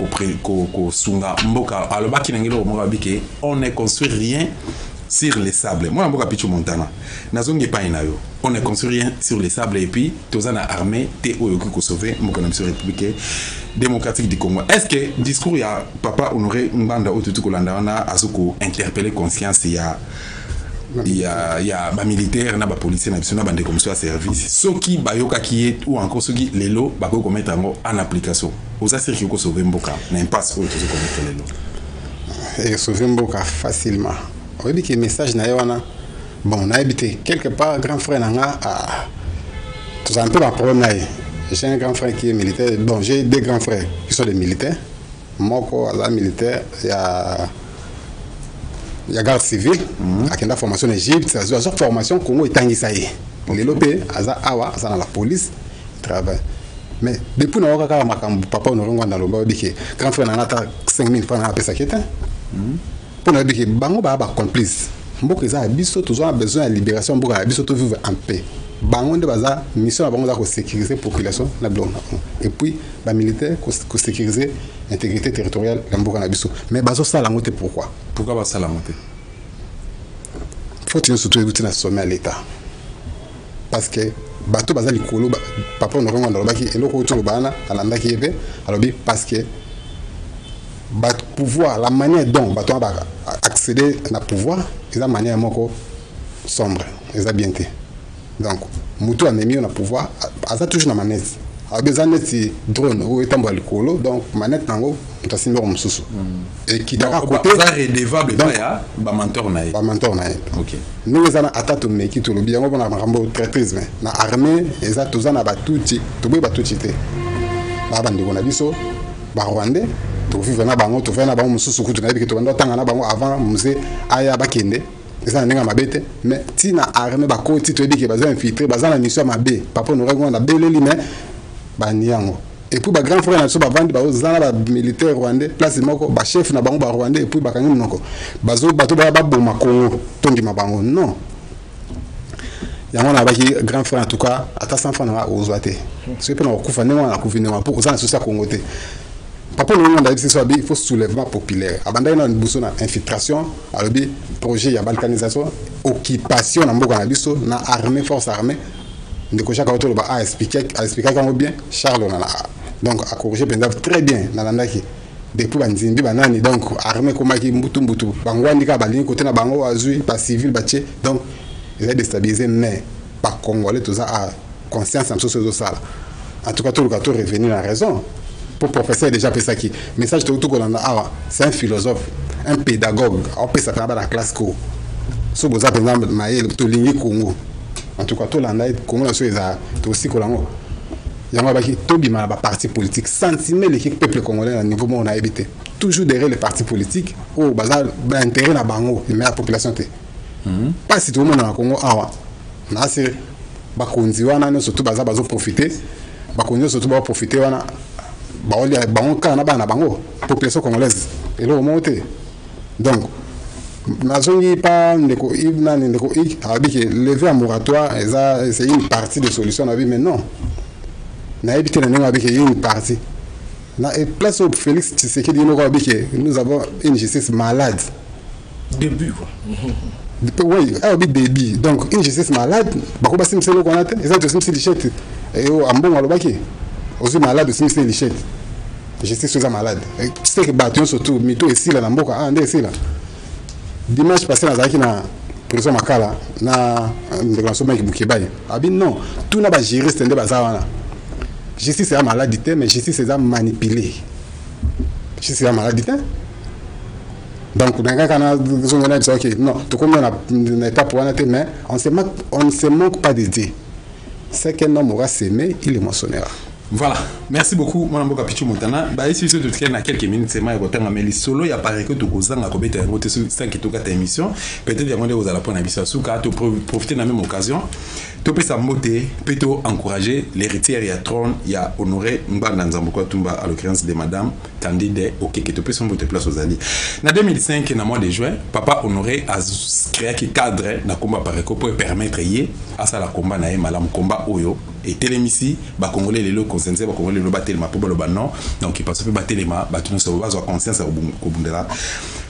ko sunga mboka alobaki nangelo moko bike on ne construit rien sur les sables. Moi mboka Pichu Montana nazongi pa inayo on ne construit rien sur les sables et puis tozana armée te oyoki ko sauver mboka na République démocratique du Congo. Est-ce que discours ya papa Honoré Mbanda otutu kolanda wana azuko interpeller conscience il y a ba militaire na ba policier na biso na bande comme ça service soki bayoka ki ou encore soki lelo ba ko mettre en application aux assurer que ko sauver mboka na impasse ou tout ko mettre lelo et sauver mboka facilement. On dit que message na wana bon on a habité quelque part grand frère nanga tout un peu un problème là. J'ai un grand frère qui est militaire. Bon, j'ai deux grands frères qui sont des militaires. Moko ala militaire, il y a garde civile, à la formation en Égypte, il y a une formation Congo et Tangisaï. Les lopés, aza awa, aza dans la police, travail. Mais depuis que nous avons papa Honoré dans le bas, grand frère n'a pas 5 000 francs à payer sa pour nous dire que bango ba complice. Mboka za biso toujours besoin de libération, mboka biso to vivre en paix. Bango de baza mission bango za ko sécuriser population na blona. Et puis ba militaire ko sécuriser intégrité territoriale na mboka na biso. Mais bazo sala ngote pourquoi? Pourquoi ba sala ngote? Faut que nous surtout écouter na sommet à l'état. Parce que bato baza likolo papa Honoré na lobaki eloko to bana alanda ki ebe alobi parce que pouvoir, la manière dont on va accéder à pouvoir, c'est la manière sombre, c'est bien. Donc, Moutou a mis le pouvoir, ça toujours la manette. A besoin de drone ou est en bas le colo, donc manette nango, on a signé un sous. Et qui à côté, ça redevable ya ba mentor nae. Ba mentor nae. OK. Nous les ana attaque mais qui tout le bien on a rambo traîtrise mais na armée et ça tous ana batuti, to be batuti te. Ba bandi on a biso, ba rwandais to vivre na bango to faire na bango mususu kutu na biki to ndo tanga na bango avant musée aya bakende eza ndinga mabete mais tina armée ba ko ti to biki baza infiltrer baza na mission mabe papa Honoré na beleli mais ba niango et puis ba grand frère na so ba vandi ba ozana ba militaire rwandais place moko ba chef na bango ba rwandais et puis ba kangi mnoko bazo bato ba boma Congo tondi mabango non yango na baki grand frère en tout cas ata 100 francs na ozwate c'est pas na kufa ne wana kuvinema pour ça so ça Congo te. Papa nous on a dit il faut soulèvement populaire. Abanda ina buso na infiltration, alobi projet ya balkanisation, occupation na mboka na biso na armée force armée. Ndeko chaka oto ba expliquer quand bien Charles na. Donc a corriger pendant très bien na landaki. Depuis banzimbi banani donc armée komaki mbutu bangwandi ka balini côté na bango azui pas civil baché donc ils ont déstabilisé mais pas congolais tout ça a conscience en chose de ça. En tout cas tout le cas revenir à raison. Pour professeur déjà fait ça qui message tout c'est un philosophe un pédagogue on peut s'appeler dans la classe co so boza pendant maïl to ligné Congo en tout cas tout l'anda Congo so eza to aussi kolango yango baki to bima ba parti politique sentiment l'équipe peuple congolais à niveau on a évité toujours derrière les partis politiques au bazar intérêt na bango mais la population te pas si tout le monde na Congo awa na c'est ba konzi wana surtout bazar bazo profiter ba konzi surtout ba profiter wana bango kana bana bango population congolaise et là au monter donc nazongi pas ndeko ibna ndeko ik abiki lever un moratoire c'est une partie de solution na vie mais non na éviter na ndenge abiki une partie na et place au Félix Tshisekedi no abiki nous avons une justice malade début quoi oui abi début donc une justice malade bako basim selo konate et ça te sim lichette et au ambon alobaki aussi malade aussi c'est lichette je sais que c'est malade tu sais que bâton surtout mito ici là na mboka ah ndé ici là dimanche passé na zaki na prison makala na déclaration mec bukebai abi non tout na ba juriste ndé bazawana justice c'est maladité mais justice c'est manipulé justice c'est maladité donc dans kana zongana dit OK non tout comme on n'a pas pour mais on se manque pas d'idées c'est qu'un homme aura s'aimer il émotionnera. Voilà, merci beaucoup mon amboka Pichu Montana. Bah ici ce tout dans quelques minutes c'est moi qui mais solo ya paraît que tu kozanga ko beta ngote sur 5 to 4 émissions. Peut-être yango vous allez prendre avis sur ka to profiter de la même occasion. To peut sa moté, peut encourager l'héritière ya trône ya Honoré Mbanda Nzambuko Tumba à l'occurrence de madame Candide OK que tu peux son voter place aux alliés. Na 2005 na mois de juin, papa Honoré a créé qui cadre na combat par pour permettre à ça la combat na malam combat oyo et télémissi ba congolais les lo consensus ba congolais lo batelema po baloba non donc il passe pe batelema ba tout so bazo conscience ko bundela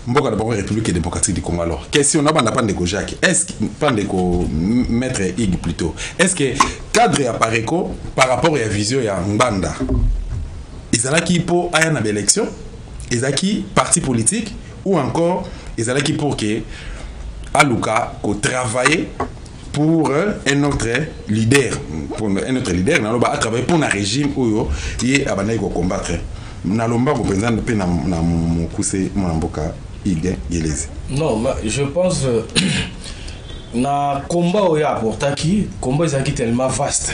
mboka d'abord République démocratique du Congo. Alors question na banda pandeko Jacques, est-ce pandeko maître Ig plutôt, est-ce que cadre à Pareko par rapport à la vision ya Mbanda ezalaki pour aya na élection, ezalaki parti politique ou encore ezalaki pour que aluka ko travailler pour un autre leader, à travailler pour un régime où il y a un combattre. Nalomba représente pe na mokuse mboka Ig Yelezi. Non, je pense na combat oya portaki, combat ezaki tellement vaste.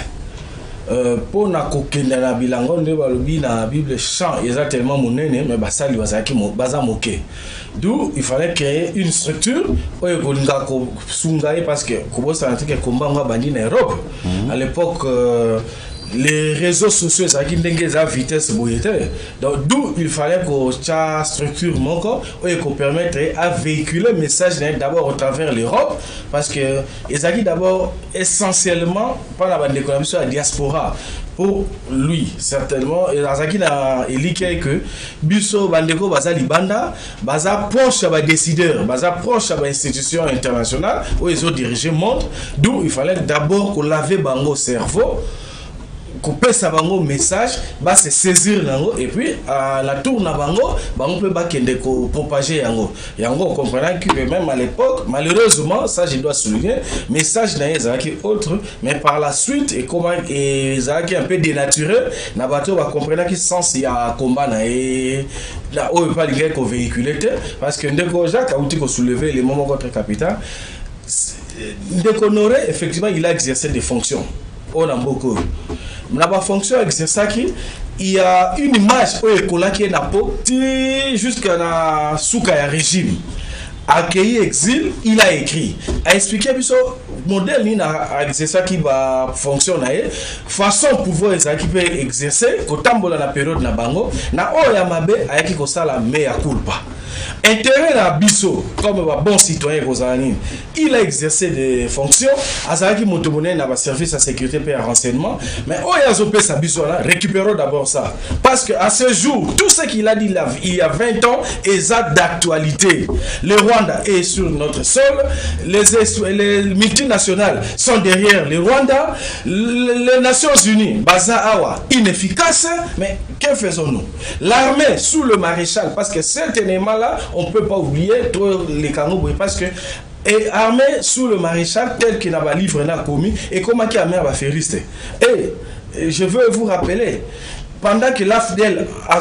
Pour na kokenda na bilango nde balobi na Bible champ eza tellement monene mais basali bazaki baza moke. D'où il fallait créer une structure oyo kolinga ko sungaye parce que kobosa na tike combat nga bandi na Europe. À l'époque les réseaux sociaux ezaki ndenge eza vitesse boyete. Donc d'où il fallait que cha structure moko oyo ko permettre à véhiculer message d'abord au travers l'Europe parce que ezaki d'abord essentiellement par la bande d'économie à la diaspora. Pour lui certainement et azaki na elike que biso bandeko baza libanda baza proche ba décideur baza proche ba institution internationale où ils ont dirigé monde, d'où il fallait d'abord qu'on laver bango cerveau couper sa bango message va se saisir nango et puis à la tour na bango peut ba kende ko propager yango comprenant que même à l'époque malheureusement ça je dois souligner message na ezaki autre mais par la suite et comment ezaki un peu dénaturé na bato ba comprendre que sens il y a combat na et là où pas les ko véhiculer parce que ndeko Jacques a outil ko soulever les moments contre capital ndeko Honoré effectivement il a exercé des fonctions on a beaucoup na ba fonction exerçaki il y a une image oyo ekolaki na poti jusqu'à na suka ya régime accueilli exil il a écrit a expliqué biso modèle ni na exerçaki ba fonction na façon pouvoir ezaki peut exercer kotambola na période na bango na oyo ya mabe ayaki ko sala mea culpa intérêt à biso comme un bon citoyen Rosanine, il a exercé des fonctions azaki motomone na ba service à sécurité et à renseignement mais oyazopé sa biso là récupérons d'abord ça parce que à ce jour tout ce qu'il a dit là, il y a 20 ans est d'actualité. Le Rwanda est sur notre sol, les multinationales sont derrière le Rwanda, les Nations Unies baza awa inefficace mais que faisons-nous? L'armée sous le maréchal parce que certainement là on ne peut pas oublier tous les canaux parce que et armée sous le maréchal tel qu'il n'a pas livré n'a commis et comment qui a mis à feriste et je veux vous rappeler pendant que l'AFDEL a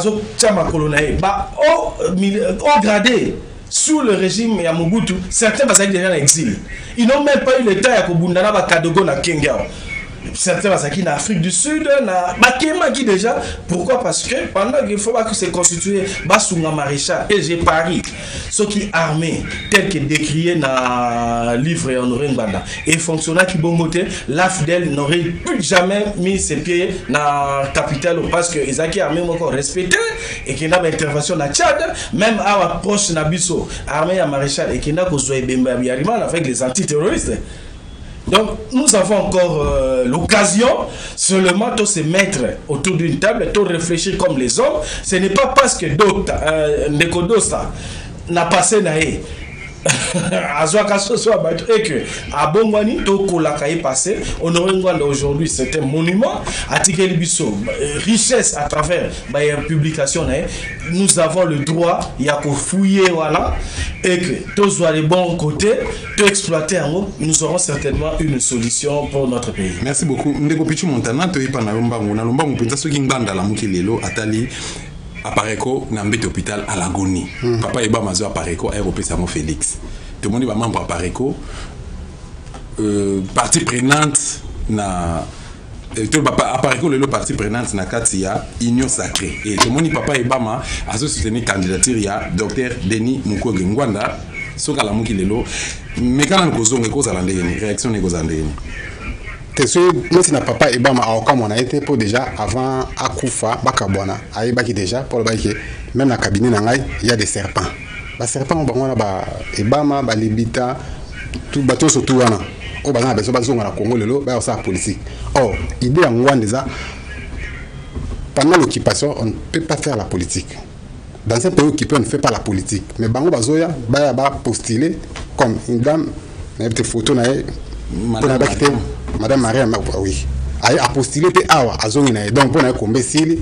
colonné au gradé sous le régime ya Mobutu certains bazaki déjà en exil ils n'ont même pas eu le temps ya kobundana ba Kadogo na Kengao. Certains bazaki na Afrique du Sud na Makema qui déjà pourquoi parce que pendant qu'il faut pas que c'est constitué basunga maréchal et j'ai Paris ce qui armé tel que décrié na livre Honoré Mbanda et fonctionnaire qui bongoté l'AFDEL n'aurait plus jamais mis ses pieds na capitale parce que Isaki armé encore respecté et qu'il y a une intervention na Tchad même à approche na biso armée à maréchal et qu'il y a kozwa bemba biarima avec les antiterroristes. Donc nous avons encore l'occasion seulement de se mettre autour d'une table et de réfléchir comme les hommes. Ce n'est pas parce que d'autres Ndekodosa n'a passé naé et que à Bongwani Toko Lakaï passé Honoré Ngwanda aujourd'hui c'est un monument Atikeli Bisso richesse à travers la publication nous avons le droit il y a qu'au fouiller voilà et que tous les bons côtés tout exploiter nous aurons certainement une solution pour notre pays. Merci beaucoup Ndeko Pichu Montana to ipa na lombango penza soki Ngwanda la mukilelo atali Apareko na mbete hôpital à l'agonie. Papa eba mazo Apareko aéropé Samo Félix. Tout le monde va membre Apareko partie prenante na tout papa Apareko le partie prenante na katia union sacrée et tout le monde papa ebama a soutenir candidature ya docteur Denis Mukwege Ngwanda soka la muki lelo mais quand on kozonga kozala ndeni réaction ne kozala ndeni. Moi si na papa ebama aoka mona été pour déjà avant akufa bakabwana ayebaki déjà pour baki même na cabinet na ngai il y a des serpents ba serpents bango na ba ebama ba libita tout bateau surtout wana au bazan beso bazo na Congo lelo ba ça politique. Or idée en Rwanda déjà pendant l'occupation on ne peut pas faire la politique. Dans un pays occupé on ne fait pas la politique. Mais bango bazoya ba postuler comme une dame mais des photos na Madame Maria oui. A postulé te awa azongi na donc pour na kombe sili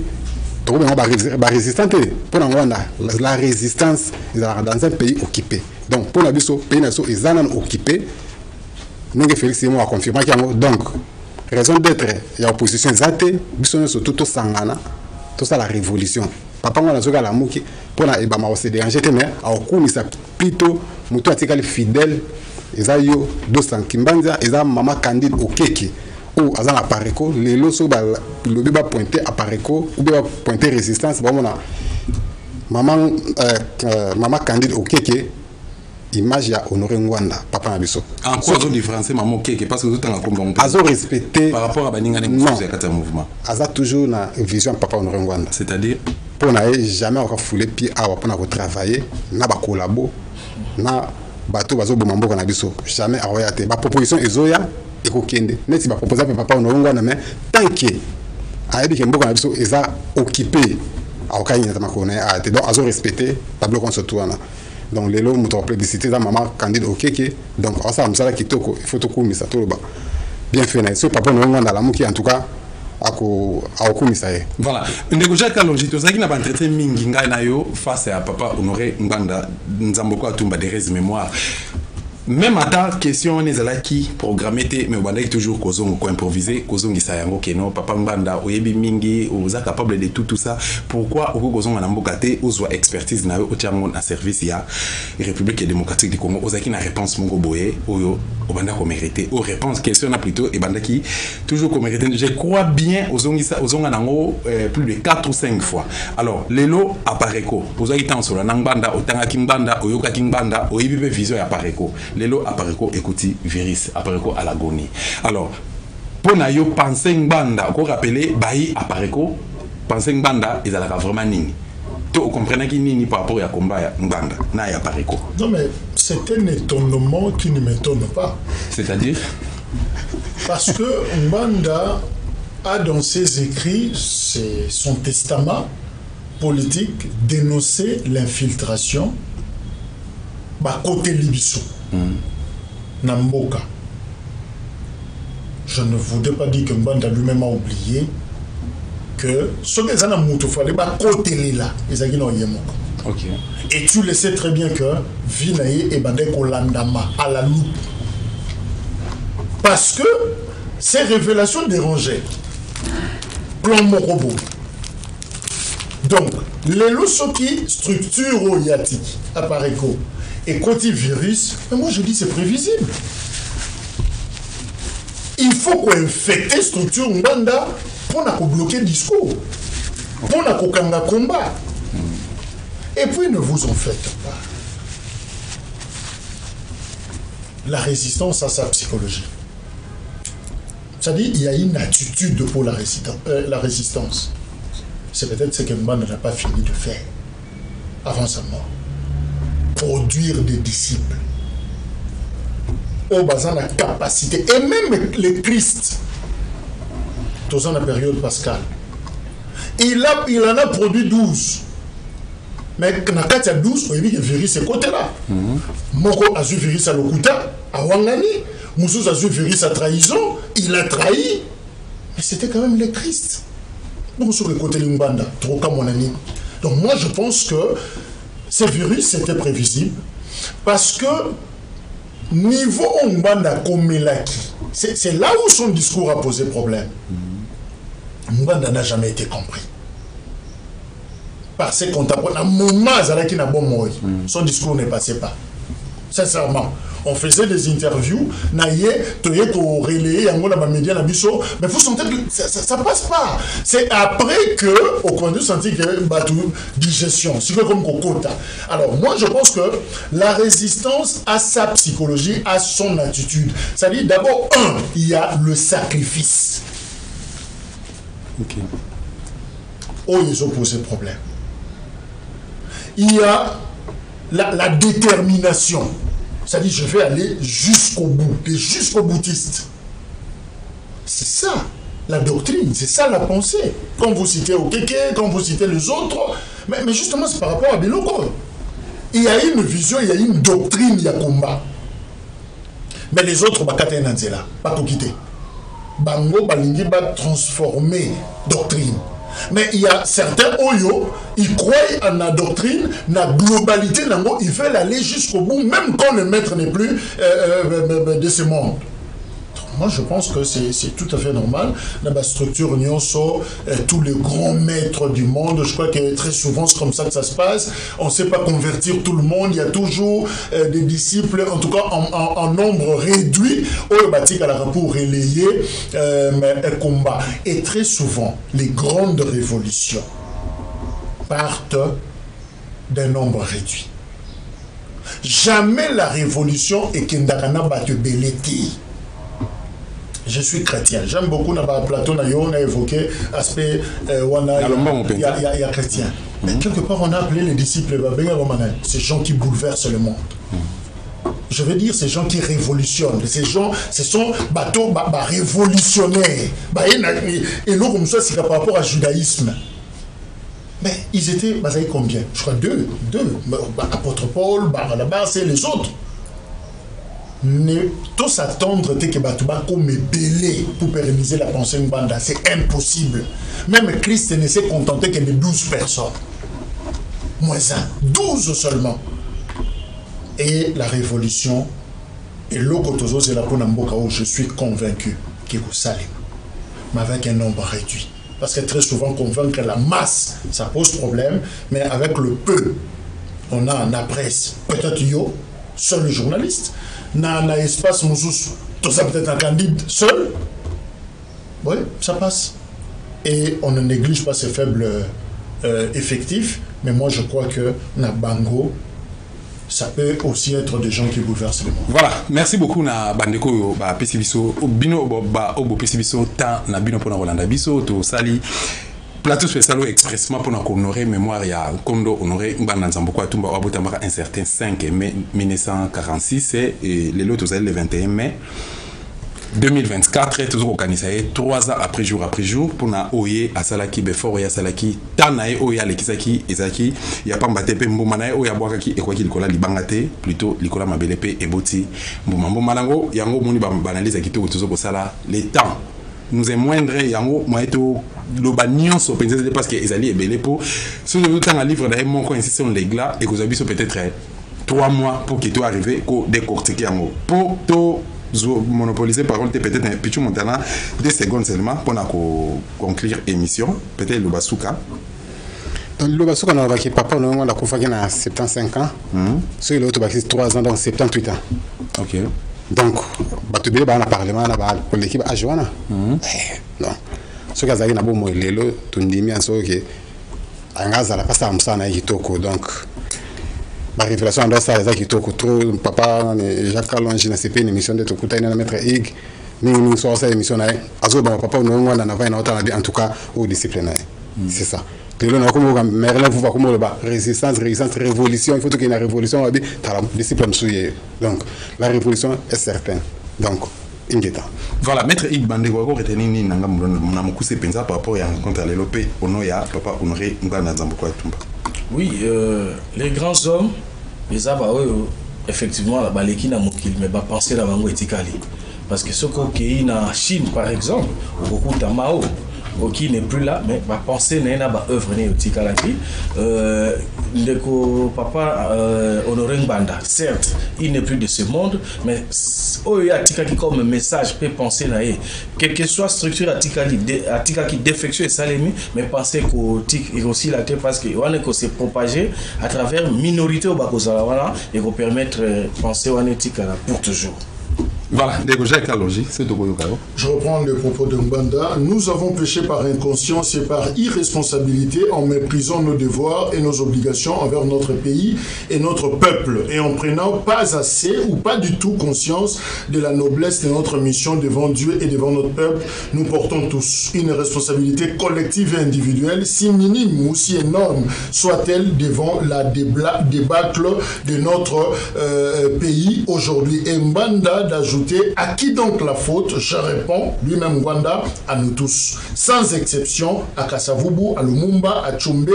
to ba résistante pour la résistance dans un pays occupé. Donc pour la biso pays na so ezana occupé Nenge Félix Simo a confirmé qu'il donc raison d'être il y a opposition zate biso so tout sangana tout ça la révolution papa ngona zoka la muki pour na ebama se déranger te mais a okumisa plutôt muto atikali fidèle ezayo Dosan Kimbanza eza mama Candide Okeke ou azan la pareko les loso ba lobi ba pointer à pareko ou ba pointer résistance ba mona maman Candide Okeke image ya Honoré Ngwanda papa na biso en quoi ils différencier maman Okeke parce que tout en combat azo respecté par rapport à baninga ne mouvement ya mouvement aza toujours na vision papa Honoré Ngwanda c'est-à-dire pour na jamais encore fouler pied à pour na travailler na ba collabo na bato bazo bomamboka na biso jamais aroyate ba proposition ezoya ekokende neti ba proposer papa Honoré Ngwanda mais tant que ayebi ke mboka na biso eza occupé aokanya ta makona ate donc azo respecter tableau qu'on se tourne donc les lots moto plébiscité dans maman Candide Okeke donc ça msala kitoko il faut to kumisa to ba bien fait na so papa Honoré Ngwanda la muki en tout cas voilà ndeko Jacques Kalonji tozaki na ba entretien mingi ngai na yo face à papa Honoré Ngwanda nzamboko atumba des rêves mémoire même à ta question nezalaki programmé te mais bandaki toujours kozongo ko improviser kozongi sa yango keno papa Ngwanda oyebi mingi oza capable de tout ça pourquoi oko kozonga na mboka te ozwa expertise na yo otiango na service ya République démocratique du Congo ozaki na réponse mongo boye oyo obanda ko mériter aux réponses question na plutôt et bandaki toujours ko mériter je crois bien ozonga nango plus de 4 ou 5 fois alors lelo apareko ozaki tan solo na Ngwanda otanga Kimbanda oyoka Kimbanda oyebi be vision ya apareko lelo apareko écouti virus apareko à l'agonie alors pour na yo penser Ngwanda ko rappeler bayi apareko penser Ngwanda ezalaka vraiment nini to comprenez qui nini par rapport à combat ya Ngwanda na ya apareko non mais c'est un étonnement qui ne m'étonne pas c'est-à-dire parce que Ngwanda a dans ses écrits son testament politique dénoncé l'infiltration ba côté Libiso Namboka. Je ne voudrais pas dire que Ngwanda lui-même a oublié que ce que ça n'a fallait pas côté là ok et tu le sais très bien que Vinaye et Bandeko Landama à la loupe parce que ces révélations dérangeaient plan Morobo donc les losos qui structure au Yati à Pareko et côté virus, mais moi je dis c'est prévisible. Il faut qu'on infecte structure Ngwanda pour bloquer le discours, pour kanga combat. Et puis ne vous en faites pas. La résistance a sa psychologie. C'est-à-dire il y a une attitude pour la résistance. C'est peut-être ce que Ngwanda n'a pas fini de faire avant sa mort. Produire des disciples au bassin de la capacité et même les Christ dans la période pascale il en a produit 12 mais quand il y a 12 il y a virus ce côté là Moko a vu virus à l'Okuta à Wangani Moussous a vu virus à trahison il a trahi mais c'était quand même les Christ donc sur le côté de Ngwanda trop comme mon ami donc moi je pense que ce virus, c'était prévisible parce que niveau Ngwanda Komelaki, c'est là où son discours a posé problème. Ngwanda n'a jamais été compris. Parce qu'on t'a un moment qui n'a bon mot, son discours ne passait pas. Sincèrement, on faisait des interviews, mais vous sentez que ça passe pas. C'est après que, au point de vue senti que digestion, c'est comme Kokota. Alors moi je pense que la résistance a sa psychologie, a son attitude. C'est-à-dire d'abord, il y a le sacrifice. Ok. Oh, ils ont posé problème. Il y a la détermination. Ça dit, je vais aller jusqu'au bout, les jusqu'au boutiste. C'est ça, la doctrine, c'est ça la pensée. Quand vous citez Okeke, quand vous citez les autres, mais justement, c'est par rapport à Biloko. Il y a une vision, il y a une doctrine, il y a combat. Mais les autres, pas quitter. Bango, balingi, transformer doctrine. Mais il y a certains Oyo, ils croient en la doctrine, la globalité, ils veulent aller jusqu'au bout, même quand le maître n'est plus de ce monde. Moi, je pense que c'est tout à fait normal. Dans la structure Nyonso, tous les grands maîtres du monde, je crois que très souvent, c'est comme ça que ça se passe. On ne sait pas convertir tout le monde. Il y a toujours des disciples, en tout cas en nombre réduit, pour relayer un combat. Et très souvent, les grandes révolutions partent d'un nombre réduit. Jamais la révolution est qu'Indakana batte beleti. Je suis chrétien. J'aime beaucoup Platon, on a évoqué l'aspect il y a chrétien. Mais quelque part, on a appelé les disciples ces gens qui bouleversent le monde. Je veux dire, ces gens qui révolutionnent. Ces gens, ce sont bateaux révolutionnaires. Et l'autre, comme ça, c'est par rapport au judaïsme. Mais ils étaient, combien? Je crois deux. Apôtre Paul, Barnabas et les autres. Ne tous attendre que Batouba comme belé pour pérenniser la pensée Mbanda, c'est impossible. Même Christ ne s'est contenté que de 12 personnes. Moins 1, 12 seulement. Et la révolution, et l'Okotozo, c'est la Ponamboka où je suis convaincu qu'il vous salue, mais avec un nombre réduit. Parce que très souvent, convaincre la masse, ça pose problème, mais avec le peu, on a la presse, peut-être yo, seul le journaliste. Dans l'espace Moussous, tout ça peut-être un candidat seul. Oui, ça passe. Et on ne néglige pas ces faibles effectifs, mais moi je crois que na Bango, ça peut aussi être des gens qui bouleversent le monde. Voilà, merci beaucoup na bandeko ba pesibiso bino ba obo pesibiso ta na bino pona Rolanda biso to sali plateau spécial expressement pour honorer mémoire ya Kondo honoré Mbanda Nzamboko Atumba Wabotambaka un certain 5 mai 1946 et les lots le 21 mai 2024 toujours organisé 3 ans après jour pour na oye asalaki befort ya salaki tanae oya lekisaki ezaki ya pamba tepe mbuma na oya bwakaki ekwaki likola libangate plutôt likola mabelepe eboti mbuma nango yango moni ba analyse kitoko toujours sala les temps nous est moindre yango moeto loba nyonso peut-être parce que ezali ebele pour ce temps à livre d'ailleurs mon coïncidence on légla et que vous avez peut-être 3 mois pour que tout arrive ko décortiquer yango pour to monopoliser par contre peut-être un petit montana 2 secondes seulement pour conclure émission peut-être le basuka. Le basuka na baki papa on a kufaki na 75 ans sur l'autre baki 3 ans donc 78 ans. OK. Donc batubele ba na parlement na ba pour l'équipe à Joana. Non. Ce que azali na bo mo lelo tundimi anso ke angaza la pasta amsana kitoko donc ma révélation doit ça les kitoko trop papa Jacques Kalonji na CP une émission de tokuta na maître Ig ni so ça émission na azo ba papa no ngwana na va na otana en tout cas au disciplinaire. C'est ça. Lelo na komo merla vous va komo le ba résistance révolution il faut qu'il y ait une révolution abi ta discipline souye. Donc la révolution est certaine. Donc voilà, maître Ig Bandé, vous avez retenu Nanga Moukousse Penza par rapport à la rencontre à l'Elopé, Onoya, papa honoré Ngana Nzamboko Atumba. Oui, les grands hommes, les abaoui, effectivement, la baleki na mokil, mais ba penser la mango etikali. Parce que ce qui est en Chine, par exemple, beaucoup de Mao, qui n'est plus là, mais ma pensée n'est pas œuvre né Tikalaki. Ndeko papa Honoré Mbanda, certes, il n'est plus de ce monde, mais il y a Tikaki comme message peut penser là, quelle que soit structure à Tikaki défection et salémi, mais penser qu'au Tik est aussi la tête parce que on est que c'est propagé à travers minorité au Bakozalawana et qu'on permettre penser au Tikala pour toujours. Voilà, c'est je reprends les propos de Mbanda. Nous avons péché par inconscience et par irresponsabilité en méprisant nos devoirs et nos obligations envers notre pays et notre peuple et en prenant pas assez ou pas du tout conscience de la noblesse de notre mission devant Dieu et devant notre peuple. Nous portons tous une responsabilité collective et individuelle, si minime ou si énorme soit-elle, devant la débâcle de notre pays aujourd'hui. Et Mbanda d'ajouter à qui donc la faute? Je réponds, lui-même Gwanda, à nous tous. Sans exception, à Kasavubu, à Lumumba, à Tchumbe,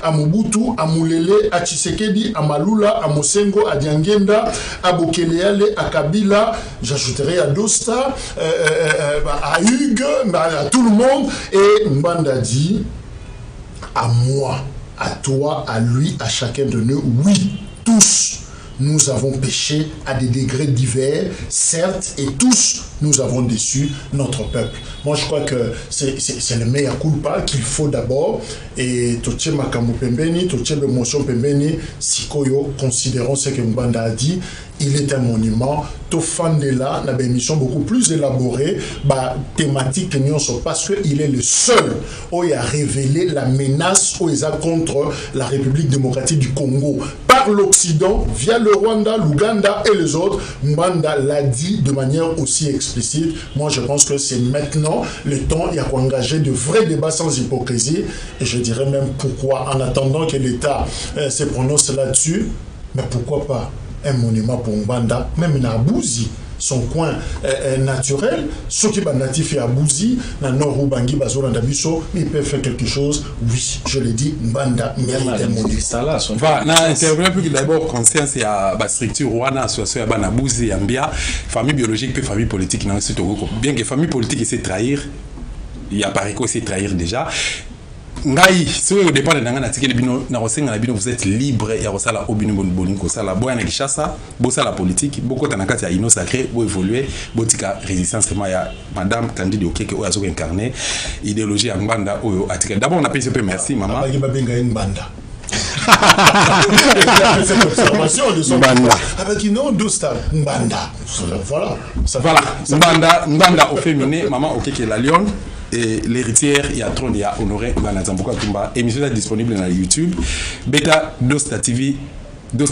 à Mobutu, à Mulele, à Tshisekedi, à Malula, à Mosengo, à Diangenda, à Bokeleale, à Kabila, j'ajouterai à Dosta, à Hugues, à tout le monde. Et Mbanda dit, à moi, à toi, à lui, à chacun de nous, oui, tous. Nous avons péché à des degrés divers, certes, et tous nous avons déçu notre peuple. Moi, je crois que c'est le mea culpa qu'il faut d'abord. Et Toche Makamu Pembeni, Toche Bemotion Pembeni, Sikoyo, considérons ce que Mbanda a dit. Il est un monument. Tofandela n'a une émission beaucoup plus élaborée, thématique parce qu'il est le seul qui a révélé la menace contre la République démocratique du Congo par l'Occident, via le Rwanda, l'Ouganda et les autres. Mbanda l'a dit de manière aussi explicite. Moi, je pense que c'est maintenant le temps. Il y a qu'engager de vrais débats sans hypocrisie. Et je dirais même pourquoi, en attendant que l'État se prononce là-dessus, mais pourquoi pas un monument pour Mbanda, même na Bouzi, son coin naturel, ceux qui sont natifs à Bouzi, dans le nord Bangi, ils peuvent faire quelque chose. Oui, je l'ai dit, Mbanda mérite un monument. Voilà, intervenir plus d'abord conscience à la structure Rwanda, association à Bouzi, Ambia, famille biologique et famille politique. Bien que famille politique essaie de trahir, il y a Paris qui essaie de trahir déjà. Ngai, si au départ de Nangana Tike Bino, vous êtes libre et à la Obino Boninko, ça la Boya Nakishasa, Bossa la politique, beaucoup de Nakati a Ino sacré, vous évoluer, Botika résistance, Madame Candide Oké, qui a incarné, idéologie en Banda, Atika. D'abord, on appelle ce peu merci, maman. Banda. Cette observation de son Mbanda. Avec une autre dousta Mbanda. Voilà. Voilà. Mbanda au féminin, maman Oké qui est la lionne. Et l'héritière, il y a trop de honoré Zamboka Tumba. Émission est disponible sur YouTube. Beta Dosta TV, donc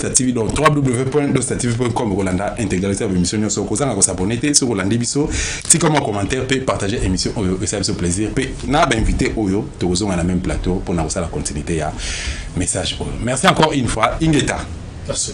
www.dostatv.com Rolanda intégralité de l'émission sur Kozanga ko s'abonner sur Rolanda Biso. Si comme un commentaire peut partager l'émission ça fait plaisir. Peut n'a pas invité Oyo Tozo à la même plateau pour nous la continuité ya message. Merci encore une fois Ingeta. Merci.